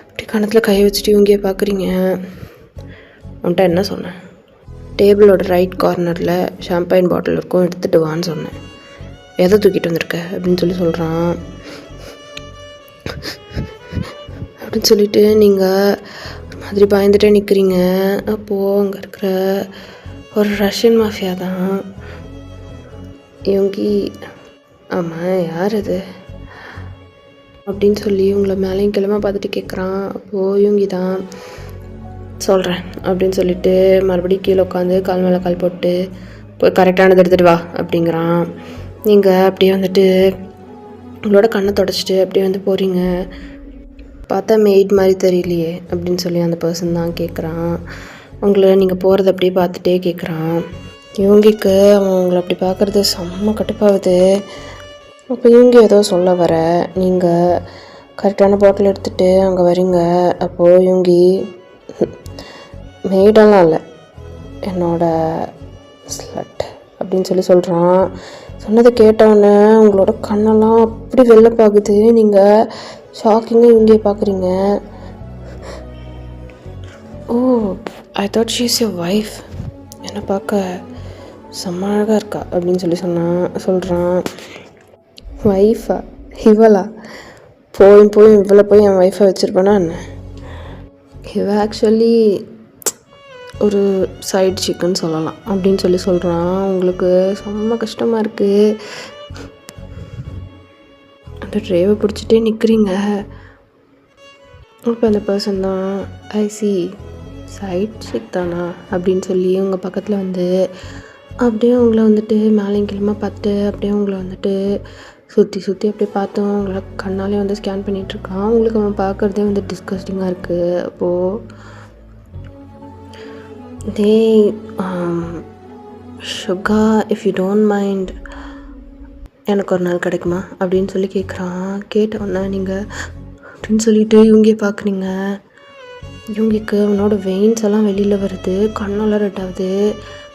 அப்படி கன்னத்தில் கை வச்சுட்டு இவங்க பார்க்குறீங்க. உன்ட்ட என்ன சொன்னேன்? டேபிளோட ரைட் கார்னரில் ஷாம்பைன் பாட்டில் இருக்கும், எடுத்துகிட்டு வான்னு சொன்னேன். எதை தூக்கிட்டு வந்திருக்க அப்படின்னு சொல்லி சொல்கிறான். அப்படின்னு சொல்லிட்டு நீங்கள் ஒரு மாதிரி பயந்துட்டே நிற்கிறீங்க. அப்போது அங்கே இருக்கிற ஒரு ரஷ்யன் மாஃபியா தான் இவங்கி. ஆமாம், யார் அது அப்படின்னு சொல்லி உங்களை மேலேயும் கிளம்ப பார்த்துட்டு கேட்குறான். அப்போது இவங்கி தான் சொல்கிறேன் அப்படின்னு சொல்லிட்டு மறுபடியும் கீழே உட்காந்து கால் மேலே கால் போட்டு போய் கரெக்டானது எடுத்துகிட்டு வா அப்படிங்கிறான். நீங்கள் அப்படியே வந்துட்டு உங்களோட கண்ணை தொடச்சிட்டு அப்படியே வந்து போகிறீங்க. பார்த்தா மெய்ட் மாதிரி தெரியலையே அப்படின்னு சொல்லி அந்த பர்சன் தான் கேட்குறான். உங்களை நீங்கள் போகிறத அப்படியே பார்த்துட்டே கேட்குறான். இவங்களுக்கு அவன் உங்களை அப்படி பார்க்குறது செம்ம கட்டுப்பாகுது. அப்போ இவங்க ஏதோ சொல்ல வர நீங்கள் கரெக்டான பாட்டில் எடுத்துகிட்டு அங்கே வரீங்க. அப்போது இவங்க மெய்டெல்லாம் இல்லை, என்னோட ஸ்லட் அப்படின்னு சொல்லி சொல்கிறான். சொன்னதை கேட்டவுடனே உங்களோட கண்ணெல்லாம் அப்படி வெளில பார்க்குது. நீங்கள் ஷாக்கிங்காக இவங்க பார்க்குறீங்க. Oh, I thought she is your wife. என்னை பார்க்க செம்ம அழகாக இருக்கா அப்படின்னு சொல்லி சொல்கிறான். ஒய்ஃபா? இவளா? போய் இவளை போய் என் ஒய்ஃபை வச்சுருப்பேனா என்ன? இவ ஆக்சுவலி ஒரு சைட் சிக்கன் சொல்லலாம் அப்படின்னு சொல்லி சொல்கிறான். உங்களுக்கு செம்ம கஷ்டமாக இருக்குது. அந்த ட்ரைவை பிடிச்சிட்டே நிற்கிறீங்க. இப்போ அந்த பர்சன் தான் ஐசி சைட் சிக் தானா அப்படின்னு சொல்லி உங்கள் பக்கத்தில் வந்து அப்படியே உங்களை வந்துட்டு மேலேயும் கீழமாக பார்த்துட்டு அப்படியே உங்களை வந்துட்டு சுற்றி அப்படியே பார்த்தோம் உங்களை கண்ணாலே வந்து ஸ்கேன் பண்ணிகிட்ருக்கான். உங்களுக்கு அவன் பார்க்குறதே வந்து டிஸ்கஸ்டிங்காக இருக்குது. அப்போது டேய் சுகா, இஃப் யூ டோன்ட் மைண்ட் எனக்கு ஒரு நாள் கிடைக்குமா அப்படின்னு சொல்லி கேட்குறான். கேட்டவொன்னே நீங்கள் அப்படின்னு சொல்லிட்டு இவங்க பார்க்குறீங்க. இவங்களுக்கு அவனோட வெயின்ஸ் எல்லாம் வெளியில் வருது, கண்ணெல்லாம் ரெட் ஆகுது.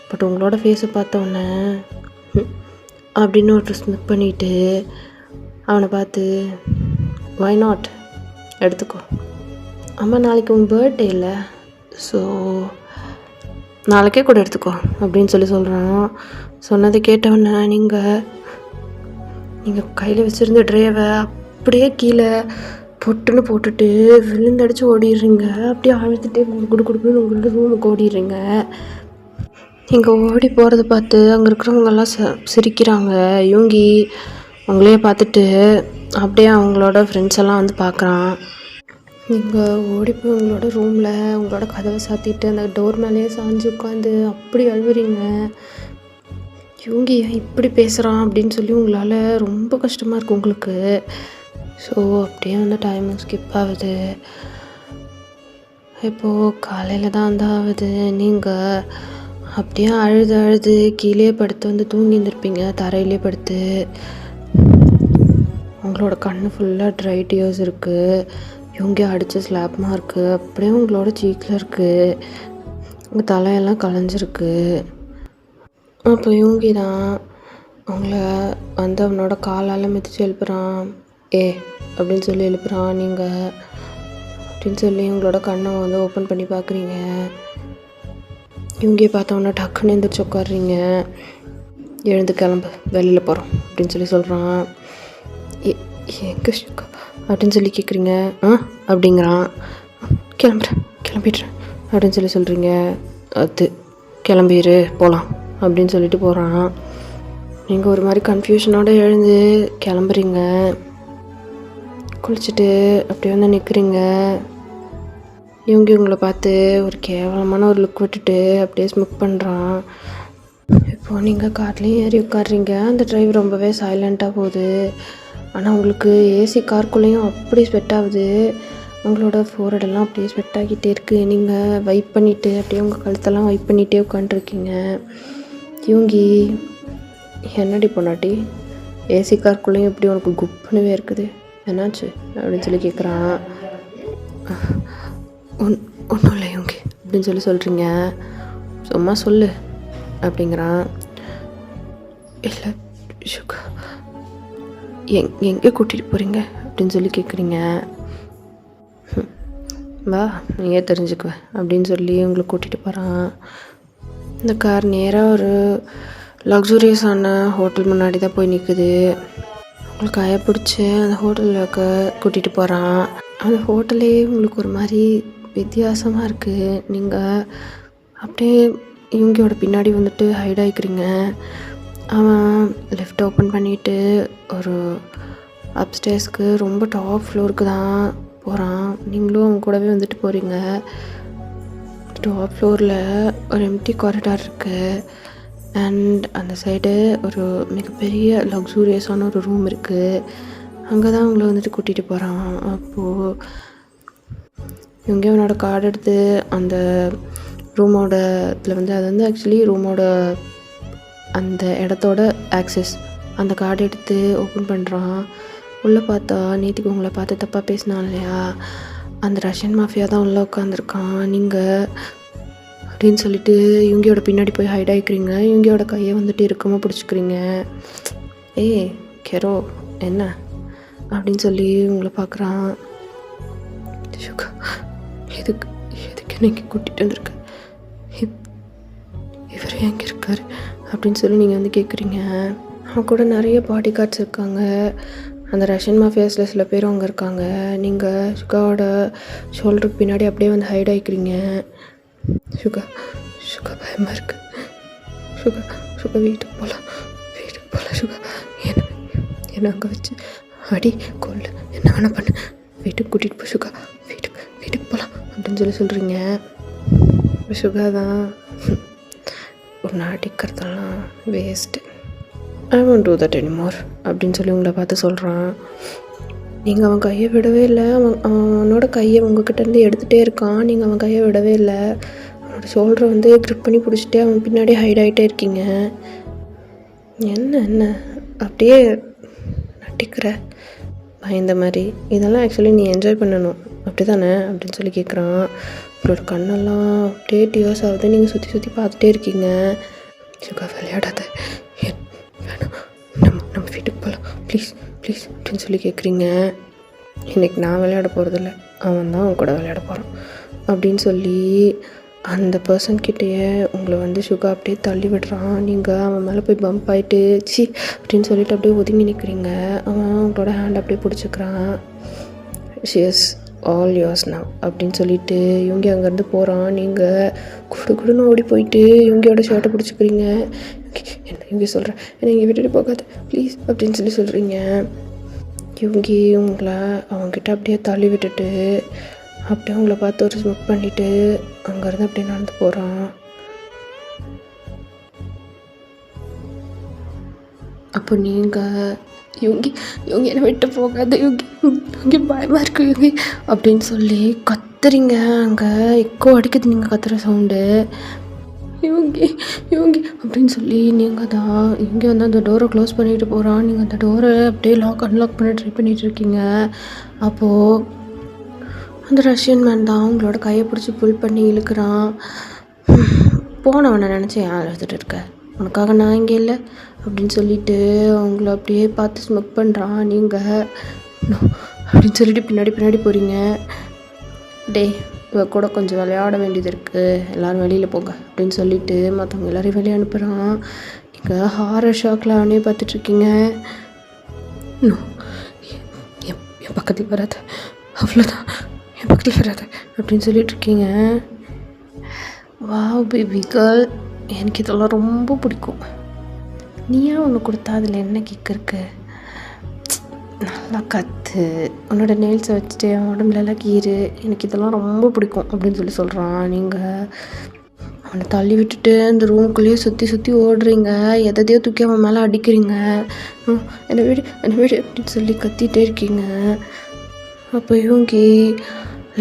பட் உங்களோட ஃபேஸை பார்த்தவொன்னே அப்படின்னு ஒரு ஸ்மிக் பண்ணிவிட்டு அவனை பார்த்து வை நாட் எடுத்துக்கோ. ஆமாம், நாளைக்கு உன் பர்த்டே இல்லை, ஸோ நாளைக்கே கூட எடுத்துக்கோ அப்படின்னு சொல்லி சொல்கிறான். சொன்னதை கேட்டவொன்னே நீங்கள் கையில் வச்சுருந்த ட்ரேவை அப்படியே கீழே பொட்டுன்னு போட்டுட்டு விழுந்தடிச்சு ஓடிடுறீங்க. அப்படியே அழுத்துட்டே கொடுக்குன்னு உங்களோட ரூமுக்கு ஓடிடுறீங்க. இங்கே ஓடி போகிறத பார்த்து அங்கே இருக்கிறவங்கெல்லாம் சிரிக்கிறாங்க. யூங்கி உங்களையே பார்த்துட்டு அப்படியே அவங்களோட ஃப்ரெண்ட்ஸ் எல்லாம் வந்து பார்க்குறான். நீங்கள் ஓடி போய் உங்களோட ரூமில் உங்களோட கதவை சாத்திட்டு அந்த டோர் மேலேயே சாஞ்சு உட்காந்து அப்படி அழுவுறீங்க. யூங்கி இப்படி பேசுகிறான் அப்படின்னு சொல்லி உங்களால் ரொம்ப கஷ்டமாக இருக்குது உங்களுக்கு. ஸோ அப்படியே வந்து டைமிங் ஸ்கிப் ஆகுது. இப்போது காலையில் தான் வந்து ஆகுது. நீங்கள் அப்படியே அழுது கீழே படுத்து வந்து தூங்கி இருந்திருப்பீங்க, தரையிலே படுத்து. உங்களோட கண்ணு ஃபுல்லாக ட்ரை டியர்ஸ் இருக்குது. இவங்க அடித்த ஸ்லாப்மாக இருக்குது. அப்படியே உங்களோட சீக்கில் இருக்குது. உங்கள் தலையெல்லாம் கலைஞ்சிருக்கு. அப்போ இவங்கி தான் அவங்கள வந்து அவனோட காலால் மிதித்து எழுப்புறான். அப்படின்னு சொல்லி எழுப்புறான். நீங்கள் அப்படின்னு சொல்லி உங்களோட கண்ணை வந்து ஓப்பன் பண்ணி பார்க்குறீங்க. இவங்க பார்த்தோன்னா டக்குன்னு எழுந்திரிச்சு உட்காடுறீங்க. எழுந்து கிளம்பு, வெளியில் போகிறோம் அப்படின்னு சொல்லி சொல்கிறான். எங்கே சுக்கா அப்படின்னு சொல்லி கேட்குறீங்க. அப்படிங்கிறான். கிளம்பிடுறேன் அப்படின்னு சொல்லி சொல்கிறீங்க. அது கிளம்பிடு போகலாம் அப்படின்னு சொல்லிட்டு போகிறான். நீங்கள் ஒரு மாதிரி கன்ஃபியூஷனோடு எழுந்து கிளம்புறீங்க. குளிச்சுட்டு அப்படியே வந்து நிற்கிறீங்க. இவங்களை பார்த்து ஒரு கேவலமான ஒரு லுக் விட்டுட்டு அப்படியே ஸ்மிக் பண்ணுறான். இப்போது நீங்கள் கார்லேயும் ஏறி உட்காடுறீங்க. அந்த டிரைவர் ரொம்பவே சைலண்ட்டாக போகுது. ஆனால் உங்களுக்கு ஏசி கார்க்குள்ளேயும் அப்படி ஸ்வெட் ஆகுது. உங்களோட ஃபோர்ஹெடெல்லாம் அப்படியே ஸ்வெட் ஆகிட்டே இருக்குது. நீங்கள் வைப் பண்ணிவிட்டு அப்படியே உங்கள் கழுத்தெல்லாம் வைப் பண்ணிகிட்டே உட்காண்ட்ருக்கீங்க. இவங்கி என்னடி பொண்ணாட்டி, ஏசி கார்க்குள்ளேயும் எப்படி உனக்கு குப்புனவே இருக்குது, என்னாச்சு அப்படின்னு சொல்லி கேட்குறான். ஒன்றும் இல்லை இவங்க அப்படின்னு சொல்லி சொல்கிறீங்க. சும்மா சொல்லு அப்படிங்கிறான். இல்லை சுகா, எங்கே கூட்டிகிட்டு போகிறீங்க அப்படின்னு சொல்லி கேட்குறீங்க. வா நீயே தெரிஞ்சுக்குவேன் அப்படின்னு சொல்லி உங்களை கூட்டிகிட்டு போகிறான். இந்த கார் நேராக ஒரு லக்ஸூரியஸான ஹோட்டல் முன்னாடி தான் போய் நிற்குது. உங்களுக்கு கையை பிடிச்சி அந்த ஹோட்டலுக்கு கூட்டிகிட்டு போகிறான். அந்த ஹோட்டலே உங்களுக்கு ஒரு மாதிரி வித்தியாசமாக இருக்குது. நீங்கள் அப்படியே இவங்களோட பின்னாடி வந்துட்டு ஹைட் ஆகிக்கிறீங்க. அவன் லிஃப்ட் ஓப்பன் பண்ணிவிட்டு ஒரு அப்ஸ்டேர்ஸ்க்கு ரொம்ப டாப் ஃப்ளோருக்கு தான் போகிறான். நீங்களும் அவங்க கூடவே வந்துட்டு போகிறீங்க. டாப் ஃப்ளோரில் ஒரு எம்டி காரிடார் இருக்குது. அண்ட் அந்த சைடு ஒரு மிகப்பெரிய லக்ஸூரியஸான ஒரு ரூம் இருக்குது. அங்கே தான் அவங்கள வந்துட்டு கூட்டிகிட்டு போகிறான். அப்போது இவங்க அவனோட கார்டு எடுத்து அந்த ரூமோட இதில் வந்து அது வந்து ஆக்சுவலி ரூமோட அந்த இடத்தோட ஆக்சஸ் அந்த கார்டு எடுத்து ஓப்பன் பண்ணுறான். உள்ளே பார்த்தா நேற்றுக்கு உங்களை பார்த்து தப்பாக பேசினான் இல்லையா, அந்த ரஷ்யன் மாஃபியா தான் உள்ளே உட்காந்துருக்கான். நீங்கள் அப்படின்னு சொல்லிட்டு இவங்களோட பின்னாடி போய் ஹைட் ஆகிக்கிறீங்க. இவங்களோட கையை வந்துட்டு இறுக்கமாக பிடிச்சிக்கிறீங்க. கெரோ என்ன அப்படின்னு சொல்லி உங்களை பார்க்குறான். சுகா, எதுக்கு நீங்கள் கூட்டிகிட்டு வந்திருக்க, இவர் எங்கே இருக்கார் அப்படின்னு சொல்லி நீங்கள் வந்து கேட்குறீங்க. அவன் கூட நிறைய பாடி கார்ட்ஸ் இருக்காங்க. அந்த ரஷ்யன் மாஃபியாஸில் சில பேர் அங்கே இருக்காங்க. நீங்கள் சுகாவோட ஷோல்டருக்கு பின்னாடி அப்படியே வந்து ஹைட் ஆகிக்கிறீங்க. சுகா பயமாக இருக்குது. சுகா வீட்டுக்கு போகலாம் சுகா, என்ன அங்கே வச்சு அடி கொல்ல என்ன வேணா பண்ணு, வீட்டுக்கு கூட்டிகிட்டு போ சுகா, வீட்டுக்கு போகலாம் அப்படின்னு சொல்லி சொல்கிறீங்க. சுகா தான் ஒன்று அடிக்கிறதெல்லாம் waste, I want to that anymore அப்படின்னு சொல்லி உங்களை பார்த்து சொல்கிறான். நீங்கள் அவன் கையை விடவே இல்லை. அவனோட கையை உங்ககிட்டேருந்து எடுத்துகிட்டே இருக்கான். நீங்கள் அவன் கையை விடவே இல்லை. அவனோட ஷோல்டரை வந்து க்ரிப் பண்ணி பிடிச்சிட்டு அவன் பின்னாடி ஹைட் ஆகிட்டே இருக்கீங்க. என்ன அப்படியே நட்டிக்கிற பயந்த மாதிரி. இதெல்லாம் ஆக்சுவலி நீ என்ஜாய் பண்ணணும் அப்படி தானே அப்படின்னு சொல்லி கேட்குறான். உங்களோட கண்ணெல்லாம் அப்படியே டியர்ஸ் ஆகுது. நீங்கள் சுற்றி சுற்றி பார்த்துட்டே இருக்கீங்க. சுகா விளையாடாத, வேணாம், நம்ம வீட்டுக்கு போகலாம் ப்ளீஸ் ப்ளீஸ் அப்படின்னு சொல்லி கேட்குறீங்க. இன்றைக்கி நான் விளையாட போகிறதில்ல, அவன் தான் அவன் கூட விளையாட போகிறான் அப்படின்னு சொல்லி அந்த பர்சன்கிட்டேயே உங்களை வந்து சுகா அப்படியே தள்ளி விடுறான். நீங்கள் அவன் மேலே போய் பம்ப் ஆகிட்டு சி அப்படின்னு சொல்லிட்டு அப்படியே ஒதுங்கி நிற்கிறீங்க. அவன் உங்களோட ஹேண்ட் அப்படியே பிடிச்சிக்கிறான். ஷியஸ் ஆல் யோர்ஸ் நவ் அப்படின்னு சொல்லிட்டு யுங்கி அங்கேருந்து போகிறான். நீங்கள் குடுன்னு ஓடி போயிட்டு யுங்கியோட ஷர்ட்டை பிடிச்சிக்கிறீங்க. என்ன யுங்கி சொல்கிறேன், என்னை இங்கே விட்டுட்டு போகாது ப்ளீஸ் அப்படின்னு சொல்லி சொல்கிறீங்க. யுங்கி உங்களை அவங்கக்கிட்ட அப்படியே தள்ளி விட்டுட்டு அப்படியே உங்களை பார்த்து ஒரு ஸ்மோக் பண்ணிவிட்டு அங்கேருந்து அப்படியே நடந்து போகிறான். அப்போ நீங்கள் யுங்கி என்னை விட்டு போகாது யுங்கி பயமாக இருக்கு யுங்கி அப்படின்னு சொல்லி கத்துறீங்க. அங்கே எக்கோ அடிக்குது நீங்கள் கத்துற சவுண்டு. யுங்கி அப்படின்னு சொல்லி நீங்கள் தான் இங்கே வந்து அந்த டோரை க்ளோஸ் பண்ணிட்டு போகிறான். நீங்கள் அந்த டோரை அப்படியே அன்லாக் பண்ண ட்ரை பண்ணிகிட்டு இருக்கீங்க. அப்போது அந்த ரஷ்யன் மேன் தான் உங்களோட கையை பிடிச்சி புல் பண்ணி இழுக்கிறான். போனவனை நினச்சி ஏன் அழுதுட்டு இருக்க, உனக்காக நான் இங்கே இல்லை அப்படின்னு சொல்லிட்டு அவங்கள அப்படியே பார்த்து ஸ்மோக் பண்ணுறான். நீங்கள் அப்படின்னு சொல்லிட்டு பின்னாடி போகிறீங்க. இவ கூட கொஞ்சம் விளையாட வேண்டியது இருக்குது, எல்லோரும் வெளியில் போங்க அப்படின்னு சொல்லிட்டு மற்றவங்க எல்லோரையும் வெளியே அனுப்புகிறான். நீங்கள் ஹாரர் ஷாக்கில் அவனே பார்த்துட்ருக்கீங்க. என் பக்கத்தில் வராது, அவ்வளோதான், என் பக்கத்தில் வராது அப்படின்னு சொல்லிகிட்ருக்கீங்க. வாவ் பேபி கேர்ள், எனக்கு இதெல்லாம் ரொம்ப பிடிக்கும். நீ ஏன் ஒன்று கொடுத்தா அதில் என்ன கிக் இருக்கு? நல்லா கற்று உன்னோட நெயில்ஸை வச்சுட்டு உடம்புலலாம் கீறு, எனக்கு இதெல்லாம் ரொம்ப பிடிக்கும் அப்படின்னு சொல்லி சொல்கிறான். நீங்கள் அவனை தள்ளி விட்டுட்டு அந்த ரூமுக்குள்ளேயே சுற்றி ஓடுறீங்க. எதையோ தூக்கி அவன் மேலே அடிக்கிறீங்க. என்னை வீடு அப்படின்னு சொல்லி கத்திகிட்டே இருக்கீங்க. அப்போ யுங்கி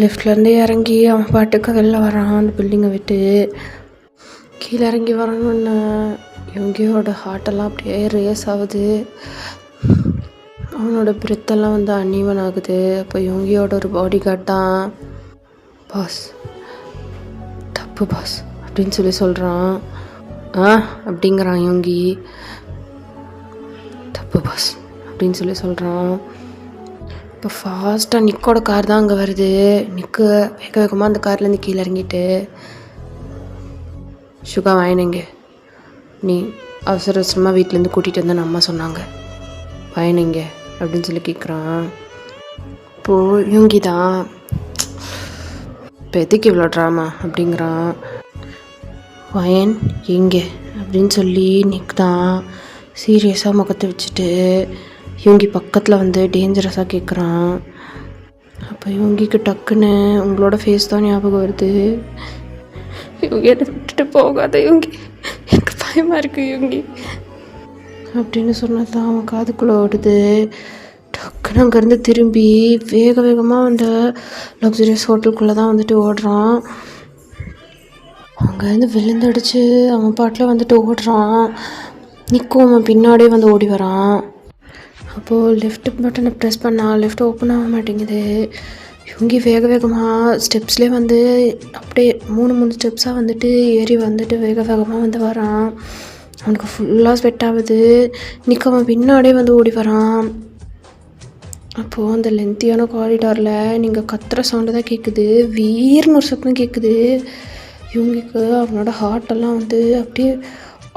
லெஃப்ட்லேருந்தே இறங்கி அவன் பாட்டுக்கு வெளில வரான். அந்த பில்டிங்கை விட்டு கீழே இறங்கி வரணுன்னு யுங்கியோட ஹார்ட்டெல்லாம் அப்படியே ரேஸ் ஆகுது. அவனோட பிரெத்தெல்லாம் வந்து அன்ஈவன் ஆகுது. அப்போ யுங்கியோட ஒரு பாடி கார்ட் தான் பாஸ், தப்பு பாஸ் அப்படின்னு சொல்லி சொல்கிறான். அப்படிங்கிறான் யுங்கி. தப்பு பாஸ் அப்படின்னு சொல்லி சொல்கிறான். இப்போ ஃபாஸ்ட்டாக நிக்கோட கார் தான் அங்கே வருது. நிக்கு வேகமாக அந்த கார்லேருந்து கீழே இறங்கிட்டு, சுகா வாயினங்க, நீ அவசரமாக வீட்டிலேருந்து கூட்டிகிட்டு வந்தேன்னு அம்மா சொன்னாங்க, வாயினங்க அப்படின்னு சொல்லி கேட்குறான். இப்போது யுங்கி தான், இப்போ எதுக்கு இவ்வளோ ட்ராமா அப்படிங்கிறான். வயன் எங்கே அப்படின்னு சொல்லி நிக் தான் சீரியஸாக முகத்தை வச்சுட்டு யுங்கி பக்கத்தில் வந்து டேஞ்சரஸாக கேட்குறான். அப்போ யுங்கிக்கு டக்குன்னு உங்களோட ஃபேஸ் தான் ஞாபகம் வருது. யுங்கி என்னை விட்டுட்டு போகாத யுங்கி, எனக்கு பயமாக இருக்குது யுங்கி அப்படின்னு சொன்னது தான் அவன் காதுக்குள்ளே ஓடுது. டக்குன்னு அங்கேருந்து திரும்பி வேகமாக அந்த லக்ஸுரியஸ் ஹோட்டலுக்குள்ளே தான் வந்துட்டு ஓடுறான். அங்கேருந்து விழுந்தடிச்சு அவன் பாட்டில் வந்துட்டு ஓடுறான். நிற்கும் அவன் பின்னாடியே வந்து ஓடி வரான். அப்போது லெஃப்ட் பட்டனை ப்ரெஸ் பண்ணால் லெஃப்ட் ஓப்பன் ஆக மாட்டேங்குது. யுங்கி வேகமாக ஸ்டெப்ஸ்லேயே வந்து அப்படியே 3 ஸ்டெப்ஸாக வந்துட்டு ஏறி வந்துட்டு வேகமாக வந்து வரான். அவனுக்கு ஃபுல்லாக ஸ்வெட் ஆகுது. நிற்க அவன் பின்னாடியே வந்து ஓடி வரான். அப்போது அந்த லென்த்தியான காரிடாரில் நீங்கள் கத்துற சவுண்டு தான் கேட்குது. வீர்னு ஒரு சத்தம் கேட்குது. யுங்கிக்கு அவனோட ஹார்ட்டெல்லாம் வந்து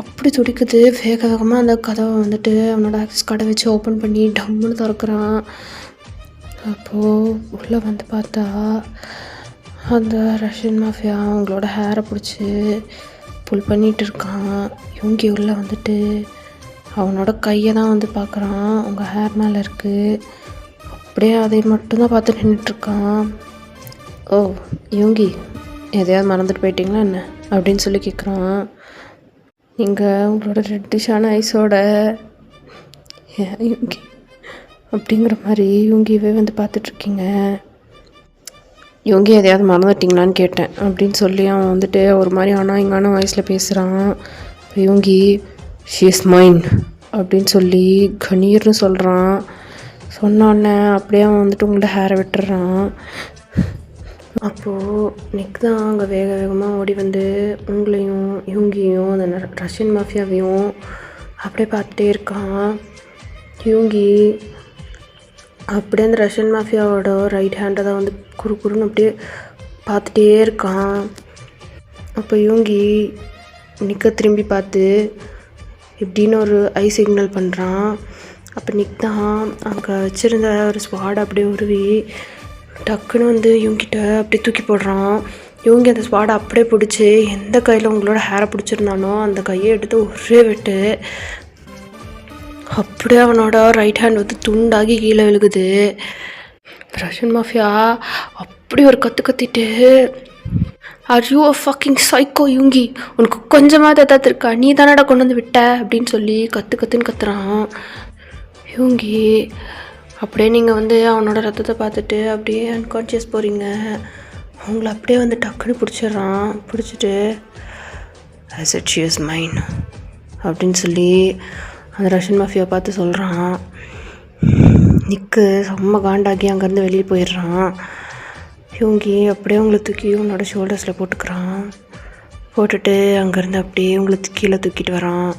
அப்படி துடிக்குது. வேகமாக அந்த கதவை வந்துட்டு அவனோட ஆக்சஸ் கடை வச்சு ஓப்பன் பண்ணி டம்முன்னு திறக்கிறான். அப்போது உள்ளே வந்து பார்த்தா அந்த ரஷ்யன் மாஃபியா அவங்களோட ஹேரை பிடிச்சி புல் பண்ணிகிட்டு இருக்கான். யுங்கி உள்ளே வந்துட்டு அவனோட கையை தான் வந்து பார்க்குறான். அவங்க ஹேர் மேலே இருக்குது. அப்படியே அதை மட்டும்தான் பார்த்து நின்றுட்டுருக்கான். ஓ யுங்கி, எதையாவது மறந்துட்டு போயிட்டீங்களா என்ன அப்படின்னு சொல்லி கேட்குறான். நீங்கள் உங்களோட ரெட்டிஷான ஐஸோட யுங்கி அப்படிங்கிற மாதிரி யுங்கியவே வந்து பார்த்துட்ருக்கீங்க. இவங்க எதையாவது மறந்துட்டிங்களான்னு கேட்டேன் அப்படின்னு சொல்லி அவன் வந்துட்டு ஒரு மாதிரி இங்கான வாய்ஸில் பேசுகிறான். இவங்கி ஷீ இஸ் மைன் அப்படின்னு சொல்லி கணீர்னு சொல்கிறான். சொன்னானே அப்படியே அவன் வந்துட்டு உங்கள்ட்ட ஹேரை விட்டுறான். அப்போது நிக் தான் அங்கே வேக வேகமாக ஓடி வந்து உங்களையும் இவங்கியும் அந்த ரஷ்யன் மாஃபியாவையும் அப்படியே பார்த்துட்டே இருக்கான். இவங்கி அப்படியே அந்த ரஷ்யன் மாஃபியாவோட ரைட் ஹேண்டை தான் வந்து குறுன்னு அப்படியே பார்த்துட்டே இருக்கான். அப்போ இவங்கி நிக்க திரும்பி பார்த்து இப்படின்னு ஒரு ஐ சிக்னல் பண்ணுறான். அப்போ நிக் தான் அங்கே வச்சுருந்த ஒரு ஸ்வாடை அப்படியே உருவி டக்குன்னு வந்து இவங்கிட்ட அப்படியே தூக்கி போடுறான். இவங்க அந்த ஸ்வாடை அப்படியே பிடிச்சி எந்த கையில் உங்களோட ஹேரை பிடிச்சிருந்தானோ அந்த கையை எடுத்து ஒரே வெட்டு. அப்படியே அவனோட ரைட் ஹேண்ட் வந்து துண்டாகி கீழே விழுகுது. ரஷ்யன் மாஃபியா அப்படி ஒரு கத்திட்டு, are you a fucking psycho Yoongi, உனக்கு கொஞ்சமாக ஏதாவது இருக்கா, நீ தானடா கொண்டு வந்து விட்ட அப்படின்னு சொல்லி கத்துன்னு கத்துறான். யூங்கி அப்படியே நீங்கள் வந்து அவனோட ரத்தத்தை பார்த்துட்டு அப்படியே அன்கான்ஷியஸ் போகிறீங்க. அவங்கள அப்படியே வந்து டக்குன்னு பிடிச்சிட்றான். பிடிச்சிட்டு I said she is mine அப்படின்னு சொல்லி அந்த ரஷ்யன் மாஃபியா பார்த்து சொல்கிறான். நிக்கு செம்ம காண்டாகி அங்கேருந்து வெளியே போயிடுறான். இவங்கி அப்படியே உங்களை தூக்கி உன்னோட ஷோல்டர்ஸில் போட்டுக்கிறான். போட்டுட்டு அங்கேருந்து அப்படியே உங்களை கீழே தூக்கிட்டு வரான்.